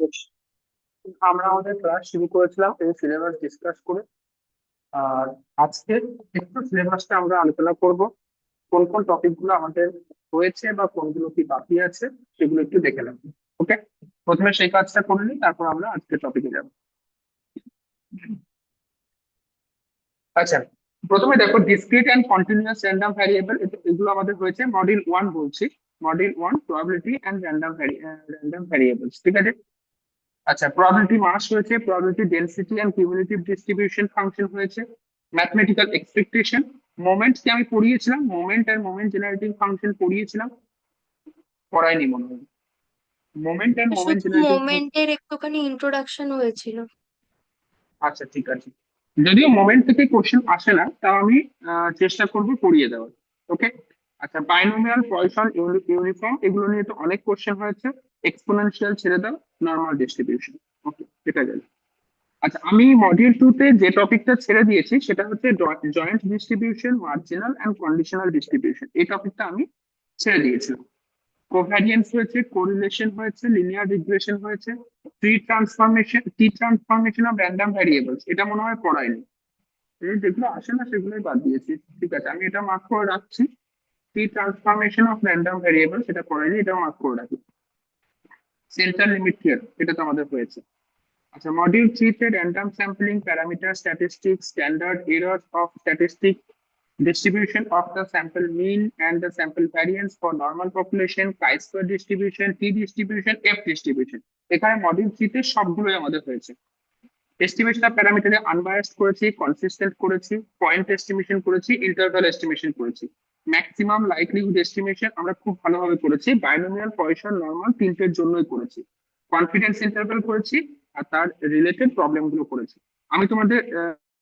বেশ, আমরা আমাদের ক্লাস শুরু করেছিলাম এই সিলেবাস ডিসকাস করে। আর আজকে একটু সিলেবাসটা আমরা আলোচনা করব, কোন কোন টপিক গুলো আমাদের হয়েছে বা কোনগুলো কি বাকি আছে সেগুলো একটু দেখে নেব। ওকে, প্রথমে সেই কাজটা করে নিই, তারপর আমরা আজকে টপিকে যাব। আচ্ছা, প্রথমে দেখো discrete and continuous random variable, এগুলো আমাদের হয়েছে মডিউল 1 বলছি। Module 1 probability and random variables, ঠিক আছে। আচ্ছা, প্রবাবিলিটি মাস হয়েছে, probability density and cumulative distribution function হয়েছে, ম্যাথমেটিক্যাল এক্সপেকটেশন, মোমেন্ট কি আমি পড়িয়েছিলাম, মোমেন্ট আর মোমেন্ট জেনারেটিং ফাংশন পড়িয়েছিলাম, পড়াইনি মনে হয়। মোমেন্ট এন্ড মোমেন্ট শুধু জেনারেটিং ফাংশন। মোমেন্টের একটুখানি ইন্ট্রোডাকশন হয়েছিল। আচ্ছা, ঠিক আছে। যদিও মোমেন্ট থেকে কোশ্চেন আসে না, তাও আমি চেষ্টা করব পড়িয়ে দেওয়ার। ওকে। আচ্ছা, বাইনোমিয়াল, পয়সন, ইউনিফর্ম, এগুলো নিয়ে তো অনেক কোশ্চেন হয়েছে। এক্সপোনেনশিয়াল ছেড়ে দাও, নর্মাল ডিস্ট্রিবিউশন। ওকে, এটা গেল। আচ্ছা, আমি মডিউল 2 তে যে টপিকটা ছেড়ে দিয়েছি সেটা হচ্ছে joint distribution, marginal and conditional distribution. এই টপিকটা আমি ছেড়ে দিয়েছিলাম। কোভ্যারিয়েন্স হয়েছে, কোরিলেশন হয়েছে, লিনিয়ার রিগ্রেশন হয়েছে, ট্রি ট্রান্সফরমেশন অফ র্যান্ডম ভ্যারিয়েবলস, এটা মনে হয় পড়ায়নি। এই যেগুলো আসে না সেগুলোই বাদ দিয়েছি। ঠিক আছে, আমি এটা মার্ক করে রাখছি। Tree transformation of random variables এটা পড়ায়নি, এটা মার্ক করে রাখি। সেন্টার লিমিট থিওরেম, এটা তো আমাদের হয়েছে। আচ্ছা, মডিউল 3 তে random sampling, parameter statistics, standard error of statistic, distribution of the sample mean and the sample variance for normal population, chi-square distribution, t distribution, f distribution। এখানে module 3 তে সবগুলোই আমাদের হয়েছে। এস্টিমেশন অফ প্যারামিটারে আনবায়াসড করেছি, consistent করেছি, point estimation করেছি, interval estimation করেছি, maximum likelihood estimation আমরা খুব ভালোভাবে করেছি, বাইনোমিয়াল, পয়সন, নরমাল তিনটের জন্যই করেছি, কনফিডেন্স ইন্টারভাল করেছি, আর তার রিলেটেড প্রবলেম গুলো করেছি। আমি তোমাদের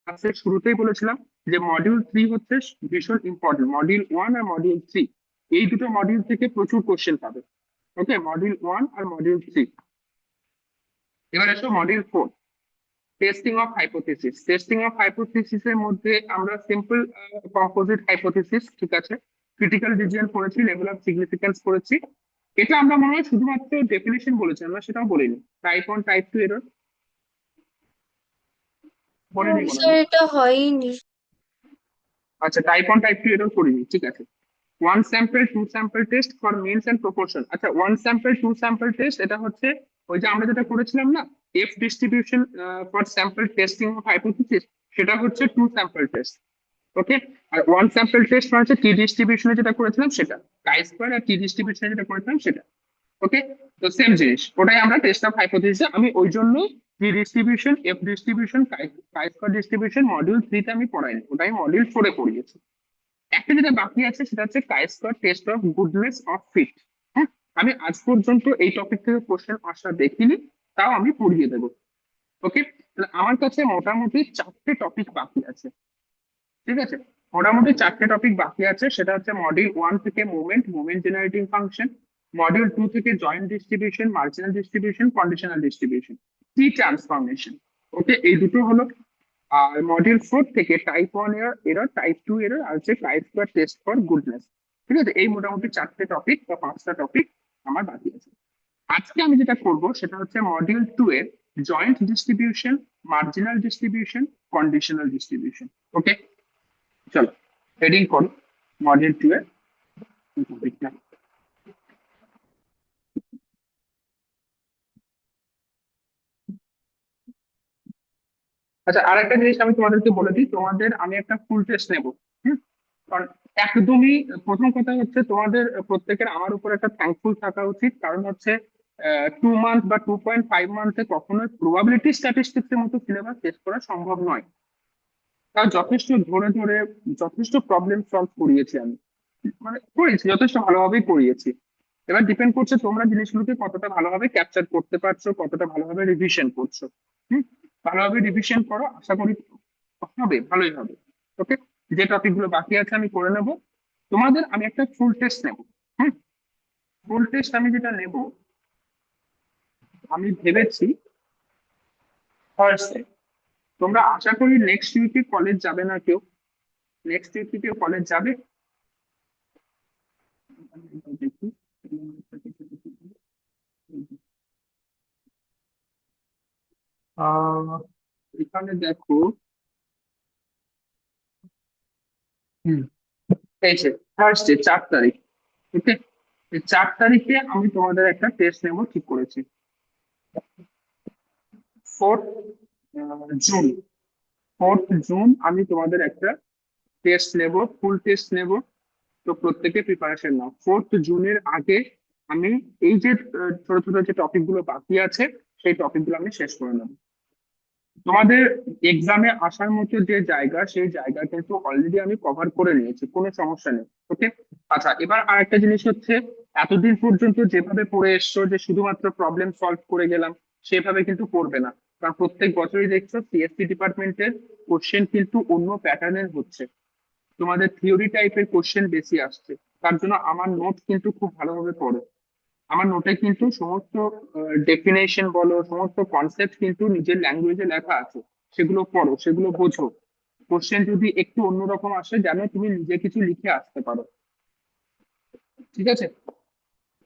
ক্লাসের শুরুতেই বলেছিলাম যে মডিউল 3 হচ্ছে ভীষণ ইম্পর্টেন্ট। মডিউল 1 আর মডিউল 3, এই দুটো মডিউল থেকে প্রচুর কোশ্চেন পাবে। ওকে, মডিউল 1 আর মডিউল 3। এবার এসো module 4, testing of hypothesis. Testing of hypothesis এর মধ্যে আমরা সিম্পল কম্পোজিট হাইপোথিসিস, ঠিক আছে, ক্রিটিক্যাল রিজিয়ন পড়েছি, লেভেল অফ সিগনিফিকেন্স পড়েছি। এটা আমরা মনে হয় শুধুমাত্র ডেফিনেশন বলেছি, আমরা সেটাও বলিনি। টাইপ 1 টাইপ 2 এরর পুরো বলিনি মনে হয়। বিষয়টা হয়নি। আচ্ছা, টাইপ 1 টাইপ 2 এরর করিনি, ঠিক আছে। One sample two sample test for means and proportion. আচ্ছা, one sample two sample test এটা হচ্ছে ওই যে আমরা যেটা করেছিলাম না, F distribution for sample testing of hypothesis, সেটা হচ্ছে টু স্যাম্পল টেস্ট। ওকে। আর ওয়ান স্যাম্পল টেস্ট মানে হচ্ছে টি ডিস্ট্রিবিউশনে যেটা করেছিলাম সেটা, কাই স্কোয়ার আর টি ডিস্ট্রিবিউশনে যেটা করেছিলাম সেটা। ওকে, তো সেম জিনিস, ওটাই আমরা টেস্ট অফ হাইপোথিসিস। আমি ওই জন্য টি ডিস্ট্রিবিউশন, এফ ডিস্ট্রিবিউশন, কাই স্কোয়ার ডিস্ট্রিবিউশন মডিউল 3 তে আমি পড়াইনি, ওটাই মডিউল 4 এ পড়িয়েছি। একটা যেটা বাকি আছে সেটা হচ্ছে chi square test of goodness of fit. হ্যাঁ, আমি আজ পর্যন্ত এই টপিক থেকে কোশ্চেন আসা দেখিনি, তাও আমি পড়িয়ে দেবো। ওকে, তাহলে আমার কাছে মোটামুটি 4টে টপিক বাকি আছে। ঠিক আছে, মোটামুটি 4টে টপিক বাকি আছে। সেটা হচ্ছে মডিউল 1 থেকে moment, moment generating function, module 2 থেকে joint distribution, marginal distribution, conditional distribution, T transformation. Okay, এই দুটো হলো। আর মডিউল 4 থেকে টাইপ 1 এরর, টাইপ 2 এরর, আর হচ্ছে chi square test for goodness. ঠিক আছে, এই মোটামুটি 4টে টপিক বা 5টা টপিক আমার বাকি আছে। আজকে আমি যেটা করব সেটা হচ্ছে মডিউল 2 এর joint distribution, marginal distribution, conditional distribution. Okay, চলো হেডিং করো মডিউল 2 এর টপিকটা। আচ্ছা, আরেকটা জিনিস আমি তোমাদেরকে বলে দিই, তোমাদের আমি একটা ফুল টেস্ট নেব। হুম, কারণ একদমই প্রথম কথা হচ্ছে তোমাদের প্রত্যেকের আমার উপর একটা থ্যাঙ্কফুল থাকা উচিত, কারণ হচ্ছে 2 মান্থ বা 2.5 মান্থে কখনোই প্রবাবিলিটি স্ট্যাটিস্টিক্স এর মতো সিলেবাস শেষ করা সম্ভব নয়। তাও যথেষ্ট ধরে ধরে যথেষ্ট প্রবলেম সলভ করিয়েছি আমি, মানে করেছি, যথেষ্ট ভালোভাবেই করিয়েছি। এবার ডিপেন্ড করছে তোমরা জিনিসগুলোকে কতটা ভালোভাবে ক্যাপচার করতে পারছো, কতটা ভালোভাবে রিভিশন করছো। হুম, ভালোভাবে রিভিশন করো, আশা করি হবে, ভালোই হবে। ওকে, যে টপিক গুলো বাকি আছে আমি করে নেব। তোমাদের আমি একটা ফুল টেস্ট নেব। হুম, ফুল টেস্ট আমি যেটা নেব, আমি ভেবেছি থার্সডে। তোমরা আশা করি নেক্সট উইকে কলেজ যাবে না কেউ? নেক্সট উইকে কেউ কলেজ যাবে? দেখি। আহ এখানে দেখো, হুম, এই যে থার্সডে 4 তারিখ, ওকে, এই 4 তারিখে আমি তোমাদের একটা টেস্ট নেবো ঠিক করেছি। 4 জুন, 4 জুন আমি তোমাদের একটা টেস্ট নেব, ফুল টেস্ট নেব। তো প্রত্যেকে প্রিপারেশন নাও, 4 জুনের আগে আমি এই যে ছোট ছোট যে টপিক গুলো বাকি আছে সেই টপিক গুলো আমি শেষ করে নেবো। তোমাদের এক্সামে আসার মতো যে জায়গা সেই জায়গা কিন্তু অলরেডি আমি কভার করে নিয়েছি, কোনো সমস্যা নেই, ওকে। আচ্ছা, এবার আরেকটা জিনিস হচ্ছে, এতদিন পর্যন্ত যেভাবে পড়ে এসছো যে শুধুমাত্র প্রবলেম সলভ করে গেলাম, সেভাবে কিন্তু পড়বে না। কারণ প্রত্যেক বছরই দেখছো সিএসসি ডিপার্টমেন্টের কোশ্চেন কিন্তু অন্য প্যাটার্নের হচ্ছে, তোমাদের থিওরি টাইপের কোশ্চেন বেশি আসছে। তার জন্য আমার নোট কিন্তু খুব ভালোভাবে পড়ো। আমার নোটে কিন্তু সমস্ত ডেফিনেশন বলো, সমস্ত কনসেপ্ট কিন্তু নিজের ল্যাঙ্গুয়েজে লেখা আছে, সেগুলো পড়ো, সেগুলো বোঝো। কোশ্চেন যদি একটু অন্যরকম আসে জানো, তুমি নিজে কিছু লিখে আসতে পারো, ঠিক আছে?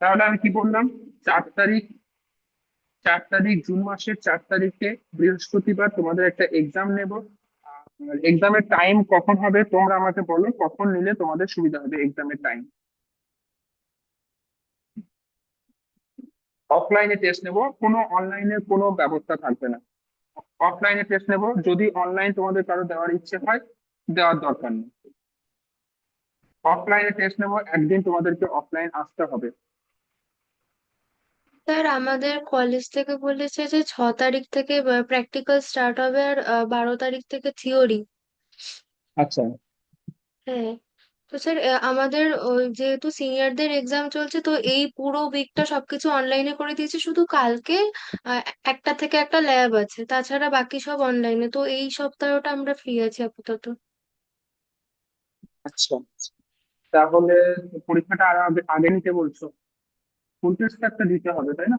তাহলে আমি কি বললাম, 4 তারিখ, 4 তারিখ জুন মাসের 4 তারিখে বৃহস্পতিবার তোমাদের একটা এক্সাম নেব। এক্সামের টাইম কখন হবে তোমরা আমাকে বলো, কখন নিলে তোমাদের সুবিধা হবে এক্সামের টাইম। অফলাইনে টেস্ট নেব, কোনো অনলাইনের কোনো ব্যবস্থা থাকবে না। অফলাইনে টেস্ট নেব, যদি অনলাইন তোমাদের কারো দেওয়ার ইচ্ছে হয়, দেওয়ার দরকার নেই। অফলাইনে টেস্ট নেব, একদিন তোমাদেরকে অফলাইন আসতে হবে। স্যার আমাদের কলেজ থেকে বলেছে যে 6 তারিখ থেকে প্র্যাকটিক্যাল স্টার্ট হবে আর 12 তারিখ থেকে থিওরি। আচ্ছা, হ্যাঁ। তো স্যার আমাদের যেহেতু সিনিয়রদের এক্সাম চলছে তো এই পুরো উইকটা সবকিছু অনলাইনে করে দিয়েছে, শুধু কালকে আহ, একটা থেকে একটা ল্যাব আছে, তাছাড়া বাকি সব অনলাইনে। তো এই সপ্তাহটা আমরা ফ্রি আছি আপাতত। আচ্ছা, তাহলে পরীক্ষাটা আর আগে আগে নিতে বলছো? ফুল টেস্ট একটা দিতে হবে তাই না?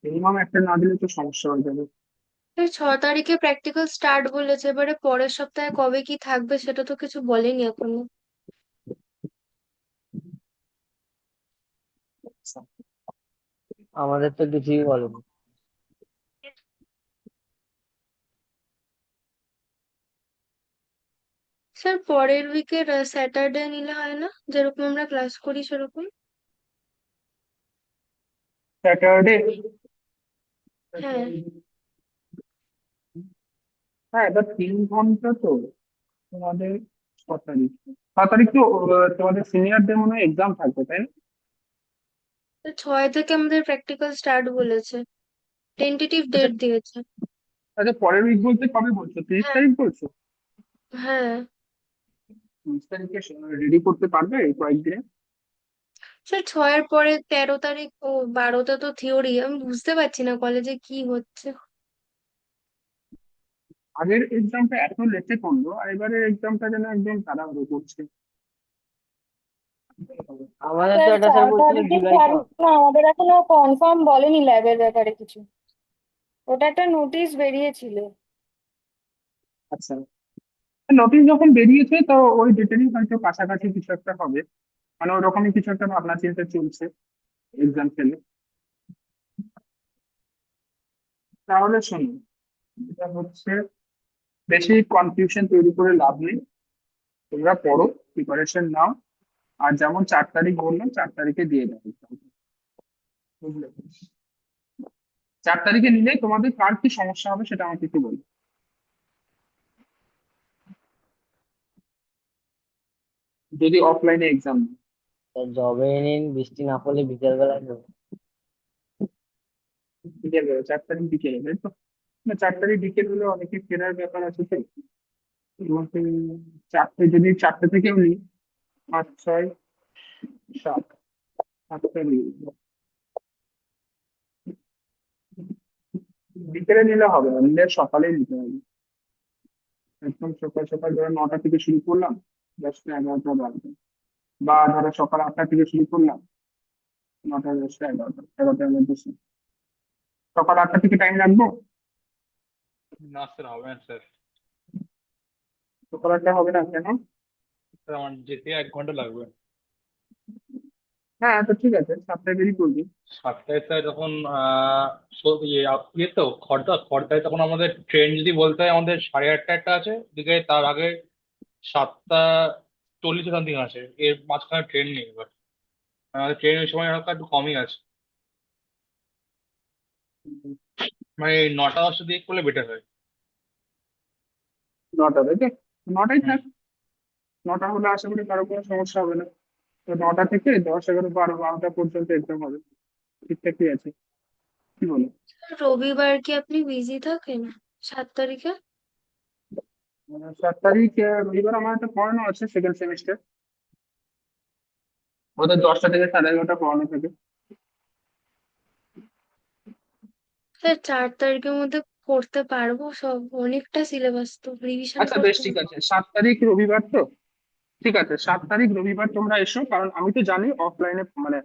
মিনিমাম একটা না দিলে তো সমস্যা হয়ে যাবে। এই 6 তারিখে প্র্যাকটিক্যাল স্টার্ট বলেছে, এবারে পরের সপ্তাহে কবে কি থাকবে সেটা তো কিছু বলেনি এখনো। আচ্ছা, আমাদের তো কিছুই বলেনি। স্যার পরের উইকের স্যাটারডে নিলে হয় না, যেরকম আমরা ক্লাস করি সেরকম? স্যাটারডে, হ্যাঁ। হ্যাঁ এটা 3 ঘন্টা তো তোমাদের। 6 তারিখ, 6 তারিখ তো তোমাদের সিনিয়রদের মনে হয় এক্সাম থাকবে তাই না? তো 6 থেকে আমাদের প্র্যাকটিক্যাল স্টার্ট বলেছে, টেন্টেটিভ আচ্ছা, ডেট দিয়েছে। আচ্ছা পরের উইক বলতে কবে বলছো, 30 হ্যাঁ। তারিখ বলছো? হ্যাঁ। 30 তারিখে রেডি করতে পারবে এই কয়েকদিনে? স্যার 6-এর পরে 13 তারিখ ও 12তে তো থিওরি, আমি বুঝতে পারছি না কলেজে কি হচ্ছে। আগের এক্সামটা এত লেটে করলো, আর এবারের এক্সামটা যেন একদম তাড়াহুড়ো করছে। আমাদের তো স্যার এটা স্যার চার বলছিল তারিখে জুলাইতে ছাড়বে হবে। না, আমাদের এখনো কনফার্ম বলেনি ল্যাবের ব্যাপারে কিছু। ওটা একটা নোটিশ বেরিয়েছিল। আচ্ছা, নোটিশ যখন বেরিয়েছে তো ওই ডেটেরই হয়তো কাছাকাছি কিছু একটা হবে, মানে ওরকমই কিছু একটা ভাবনা চিন্তা চলছে এক্সাম ফেলে। তাহলে শোনো, এটা হচ্ছে, বেশি কনফিউশন তৈরি করে লাভ নেই, তোমরা পড়ো, প্রিপারেশন নাও। আর যেমন 4 তারিখ বললাম 4 তারিখে দিয়ে দাও exam টা, বুঝলে? 4 তারিখে নিলে তোমাদের কার কি সমস্যা হবে সেটা আমাকে একটু বলো, যদি অফলাইনে এক্সাম। জবে নিন, বৃষ্টি না পড়লে বিকেল বেলায় যাবো। বিকেল বেলা, 4 তারিখ বিকেলে তাই তো? না, 4 তারিখ বিকেল হলে অনেকে ফেরার ব্যাপার আছে তো। তোমাকে 4টে, যদি 4টে থেকেও নিই, 5, 6, 7, 8টা নিই। বিকেলে নিলে হবে না, নিলে সকালেই নিতে হবে। একদম সকাল সকাল, ধরো 9টা থেকে শুরু করলাম, 10টা 11টা বাজবে। বা ধরো সকাল 8টা থেকে শুরু করলাম, 9টা 10টা 11টা, 11টার মধ্যে শেষ। সকাল 8টা থেকে টাইম রাখবো? না স্যার, হবে না স্যার। সকাল 8টা হবে না কেন? স্যার আমার যেতে 1 ঘন্টা লাগবে। হ্যাঁ, তো ঠিক আছে, 7টায় বেরিয়ে পড়বি। 7টায় স্যার যখন ইয়ে তো খড়দায় তখন আমাদের ট্রেন যদি বলতে হয় আমাদের 8:30 একটা আছে, দিকে তার আগে 7:40 সামথিং আছে, এর মাঝখানে ট্রেন নেই এবার। আমাদের ট্রেনের সময় হালকা একটু কমই আছে, মানে 9টা 10টা দিয়ে করলে বেটার হয়। 9টা, তাই তো? 9টায় হুম। থাক। 9টা হলে আশা করি কারো কোনো সমস্যা হবে না। তো 9টা থেকে 10, 11, 12 পর্যন্ত এক্সাম হবে। ঠিকঠাকই আছে, কি বলো? রবিবার কি আপনি বিজি থাকেন 7 তারিখে? 7 তারিখ রবিবার আমার একটা পড়ানো আছে, সেকেন্ড সেমিস্টার। ওদের 10টা থেকে 11:30 পড়ানো থাকে। স্যার 4 তারিখের মধ্যে করতে পারবো সব? অনেকটা সিলেবাস তো রিভিশন আচ্ছা বেশ, করতে ঠিক হবে। আছে, 7 তারিখ রবিবার তো। ঠিক আছে, 7 তারিখ রবিবার তোমরা এসো, কারণ আমি তো জানি অফলাইনে মানে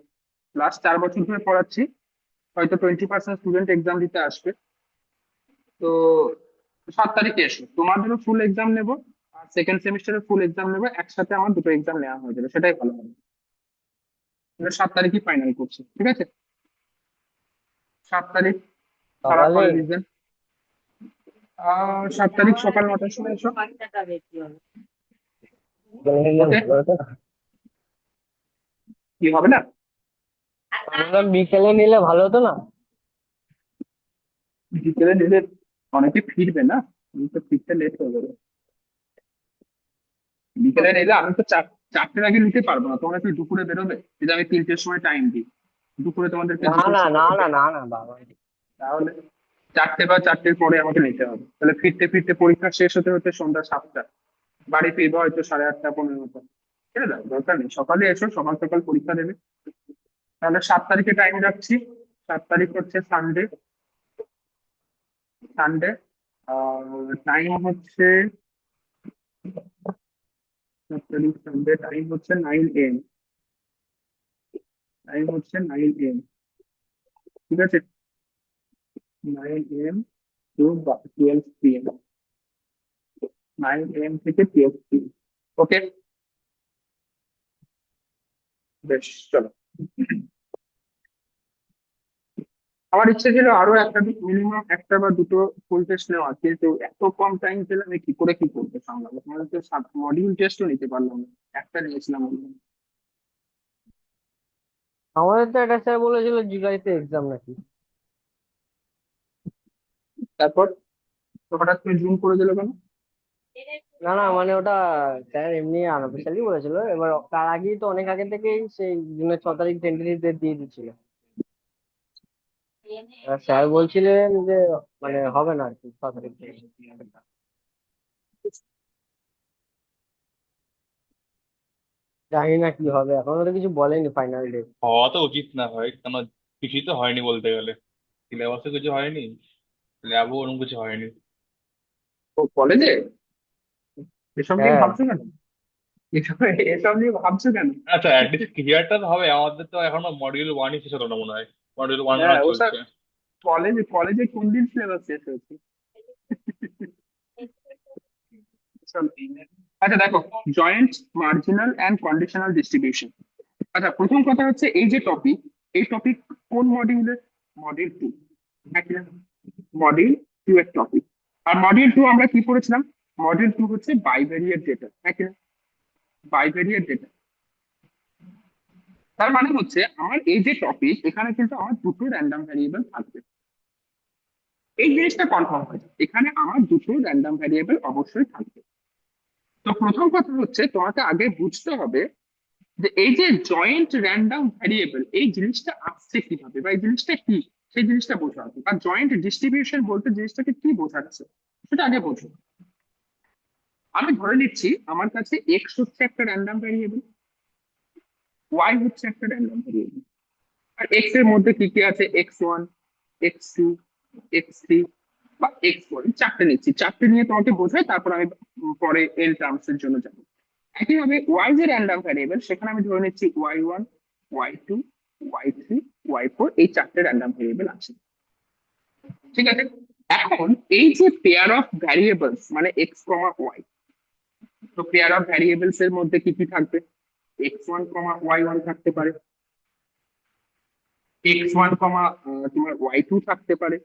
লাস্ট 4 বছর ধরে পড়াচ্ছি, হয়তো 20% স্টুডেন্ট এক্সাম দিতে আসবে। তো 7 তারিখে এসো, তোমাদেরও ফুল এক্সাম নেবো, আর সেকেন্ড সেমিস্টারের ফুল এক্সাম নেবো একসাথে, আমার দুটো এক্সাম নেওয়া হয়ে যাবে, সেটাই ভালো হবে। আমরা 7 তারিখই ফাইনাল করছি, ঠিক আছে? 7 তারিখ সারা সকালে। করে রিজেন। 7 তারিখ সকাল 9টার সময় এসো। বিকেলে নিলে ওকে, ভালো হতো না? কি হবে না? বললাম বিকেলে নিলে ভালো হতো না? বিকেলে নিলে অনেকে ফিরবে না, আমি তো ফিরতে লেট হয়ে যাবে। বিকেলে নিলে আমি তো 4টের আগে নিতে পারবো না, তোমরা কি দুপুরে বেরোবে? যদি আমি 3টের সময় টাইম দিই, দুপুরে তোমাদেরকে না দুটোর না সময় না তো না না না বাবা। তাহলে 4টে বা 4টের পরে আমাকে নিতে হবে, তাহলে ফিরতে ফিরতে পরীক্ষা শেষ হতে হতে সন্ধ্যা 7টা, বাড়ি ফিরবো হয়তো 8:30 9:15। ঠিক আছে, দরকার নেই, সকালে এসো, সকাল সকাল পরীক্ষা দেবে। তাহলে 7 তারিখে টাইম রাখছি। 7 তারিখ হচ্ছে সানডে। সানডে টাইম হচ্ছে, 7 তারিখ সানডে টাইম হচ্ছে 9 AM। টাইম হচ্ছে 9 AM, ঠিক আছে? 9 AM টু 12 PM। 9 AM থেকে 12 PM। ওকে, বেশ, চলো। আমার ইচ্ছে ছিল আরো একটা, মিনিমাম একটা বা দুটো ফুল টেস্ট নেওয়া, কিন্তু এত কম টাইম পেলে আমি কি করে কি করতে সামলাবো, তোমাদের তো মডিউল টেস্টও নিতে পারলাম না, একটা নিয়েছিলাম only। আমাদের তো একটা স্যার বলেছিল জুলাইতে এক্সাম নাকি। তারপর তো হঠাৎ করে জুম করে দিল কেন? না না, মানে ওটা স্যার এমনি আনঅফিসিয়ালি বলেছিল, এবার তার আগেই তো অনেক আগে থেকেই সেই জুনের 6 তারিখ টেন্টেটিভ ডেট দিয়ে দিচ্ছিল। এবার স্যার বলছিলেন যে মানে হবে না আর কি 6 তারিখ থেকে। জানি না কি হবে, এখনো তো কিছু বলেনি ফাইনাল ডেট। হওয়া তো উচিত না হয়, কেন কিছুই তো হয়নি বলতে গেলে। সিলেবাসে কিছু হয়নি, ল্যাবও ওরকম কিছু হয়নি। ও কলেজে এসব নিয়ে হ্যাঁ। ভাবছো কেন? এসব এসব নিয়ে ভাবছো কেন? আচ্ছা, অ্যাটলিস্ট ক্লিয়ারটা তো হবে, আমাদের তো এখনো মডিউল 1ই শেষ হলো না মনে হয়। মডিউল 1 হ্যাঁ, ওসব চলছে। কলেজে কলেজে কোন দিন সিলেবাস শেষ হয়েছে? চলো। আচ্ছা দেখো, joint, marginal and conditional distribution. আচ্ছা, প্রথম কথা হচ্ছে এই যে টপিক, এই টপিক কোন মডিউলের? মডিউল 2। মডিউল 2 এর টপিক। আর মডিউল 2 আমরা কি পড়েছিলাম? মডিউল 2 হচ্ছে বাইভেরিয়েট ডেটা, নাকি না? বাইভেরিয়েট ডেটা, তার মানে হচ্ছে আমার এই যে টপিক, এখানে কিন্তু আমার দুটো র্যান্ডম ভ্যারিয়েবল থাকবে। এই জিনিসটা কনফার্ম হয়েছে, এখানে আমার দুটো র্যান্ডম ভ্যারিয়েবল অবশ্যই থাকবে। তো প্রথম কথা হচ্ছে তোমাকে আগে বুঝতে হবে যে এই যে জয়েন্ট র্যান্ডম ভ্যারিয়েবল, এই জিনিসটা আসছে কিভাবে, বা এই জিনিসটা কি, সেই জিনিসটা বোঝা হবে। বা জয়েন্ট ডিস্ট্রিবিউশন বলতে জিনিসটাকে কি বোঝাচ্ছে, সেটা আগে বোঝো। আমি ধরে নিচ্ছি আমার কাছে এক্স হচ্ছে একটা র্যান্ডম ভ্যারিয়েবল, ওয়াই হচ্ছে একটা র্যান্ডম ভ্যারিয়েবল, আর এক্স এর মধ্যে কি কি আছে? X1, X2, X3 বা X4, 4টে নিচ্ছি, 4টে নিয়ে তোমাকে বোঝাই, তারপর আমি পরে এল টার্মস এর জন্য যাবো। একইভাবে ওয়াই যে র্যান্ডম ভ্যারিয়েবল, সেখানে আমি ধরে নিচ্ছি Y1, Y2, Y3, Y4, এই 4টে র্যান্ডম ভ্যারিয়েবল আছে, ঠিক আছে? এখন এই যে পেয়ার অফ ভ্যারিয়েবলস মানে এক্স কমা ওয়াই, তো পেয়ার অফ ভ্যারিয়েবলস এর মধ্যে কি কি থাকবে? X1, Y1 থাকতে পারে, x1 কমা তোমার y2 থাকতে পারে,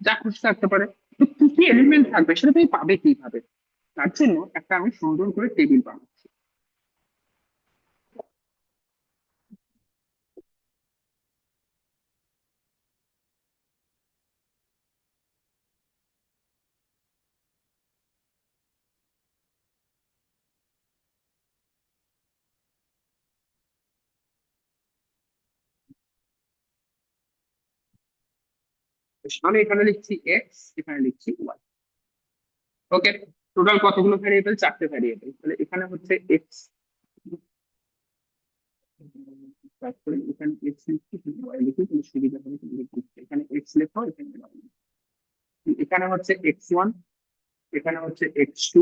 যা খুশি থাকতে পারে। তো কি কি এলিমেন্ট থাকবে সেটা তুমি পাবে কিভাবে? তার জন্য একটা আমি সুন্দর করে টেবিল বানাচ্ছি। আমি এখানে লিখছি এক্স, এখানে লিখছি ওয়াই। ওকে, টোটাল কতগুলো ভ্যারিয়েবল? 4টে ভ্যারিয়েবল। তাহলে এখানে হচ্ছে এক্স, তারপরে এখানে এক্স লিখছি, ওয়াই লিখি, তাহলে সুবিধা হবে তুমি লিখতে। এখানে এক্স লেখো, এখানে y লেখো। এখানে হচ্ছে x1, এখানে হচ্ছে x2,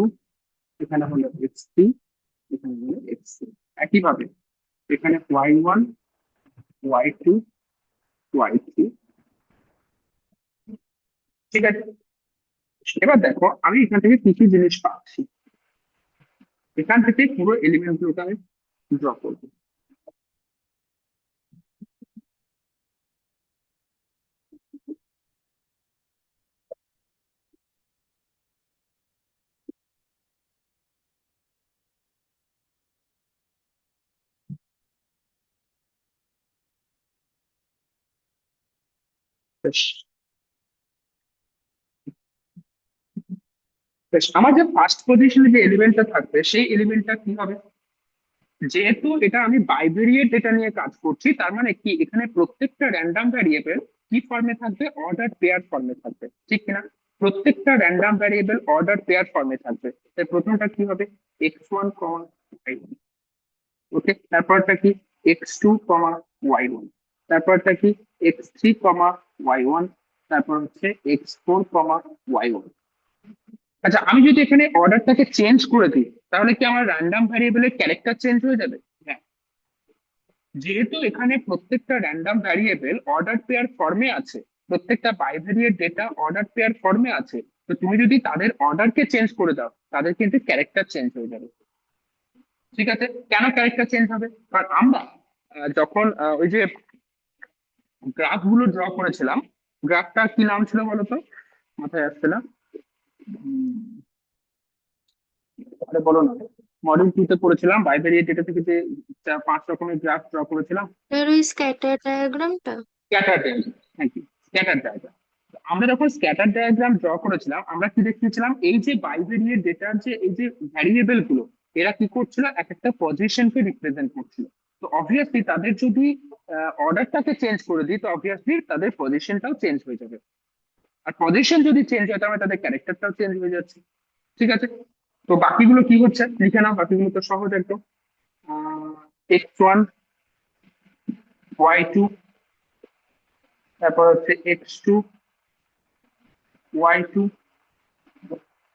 এখানে হলো x3, এখানে হলো x3। একইভাবে এখানে y1, y2, y3। ঠিক আছে, এবার দেখো আমি এখান থেকে কি কি জিনিস পাচ্ছি। এখান থেকে পুরো এলিমেন্ট গুলোকে আমি ড্র করবো। বেশ, বেশ, আমার যে ফার্স্ট পজিশনে যে এলিমেন্টটা থাকবে সেই এলিমেন্টটা কি হবে? যেহেতু এটা আমি বাইভেরিয়েট ডেটা নিয়ে কাজ করছি, তার মানে কি এখানে প্রত্যেকটা র্যান্ডম ভ্যারিয়েবল কি ফর্মে থাকবে? অর্ডার পেয়ার ফর্মে থাকবে, ঠিক কিনা? প্রত্যেকটা র্যান্ডম ভ্যারিয়েবল অর্ডার পেয়ার ফর্মে থাকবে। তাই প্রথমটা কি হবে? x1, y1। ওকে, তারপরটা কি? x2, y1। তারপরটা কি? x3, y1। তারপর হচ্ছে x4, y1। আচ্ছা, আমি যদি এখানে অর্ডারটাকে চেঞ্জ করে দিই তাহলে কি আমার র্যান্ডম ভ্যারিয়েবলের ক্যারেক্টার চেঞ্জ হয়ে যাবে? হ্যাঁ, যেহেতু এখানে প্রত্যেকটা র্যান্ডম ভ্যারিয়েবল অর্ডার পেয়ার ফর্মে আছে, প্রত্যেকটা বাইভেরিয়েট ডেটা অর্ডার পেয়ার ফর্মে আছে, তো তুমি যদি তাদের অর্ডারকে চেঞ্জ করে দাও তাদের কিন্তু ক্যারেক্টার চেঞ্জ হয়ে যাবে। ঠিক আছে, কেন ক্যারেক্টার চেঞ্জ হবে? কারণ আমরা যখন ওই যে গ্রাফ গুলো ড্র করেছিলাম, গ্রাফটা কি নাম ছিল বলতো? মাথায় আসছে না। উম, আরে বলো না। মডিউল 2 তে পড়েছিলাম বাইভেরিয়েট ডেটা থেকে যে 5 রকমের গ্রাফ ড্র করেছিলাম। এর ওই স্ক্যাটার ডায়াগ্রামটা। Scatter diagram, thank you, scatter diagram. আমরা যখন স্ক্যাটার ডায়াগ্রাম ড্র করেছিলাম আমরা কি দেখতেছিলাম? এই যে বাইভেরিয়েট ডেটার যে এই যে ভ্যারিয়েবল গুলো, এরা কি করছিল? এক একটা পজিশনকে রিপ্রেজেন্ট করছিল। তো অবভিয়াসলি তাদের যদি অর্ডারটাকে চেঞ্জ করে দিই তো অবভিয়াসলি তাদের পজিশনটাও চেঞ্জ হয়ে যাবে। আর পজিশন যদি চেঞ্জ হয় তাহলে তাদের ক্যারেক্টারটাও চেঞ্জ হয়ে যাচ্ছে। ঠিক আছে, তো বাকিগুলো কি হচ্ছে লিখে নাও, বাকিগুলো তো সহজ একদম। x1, y2, তারপর হচ্ছে x2, y2,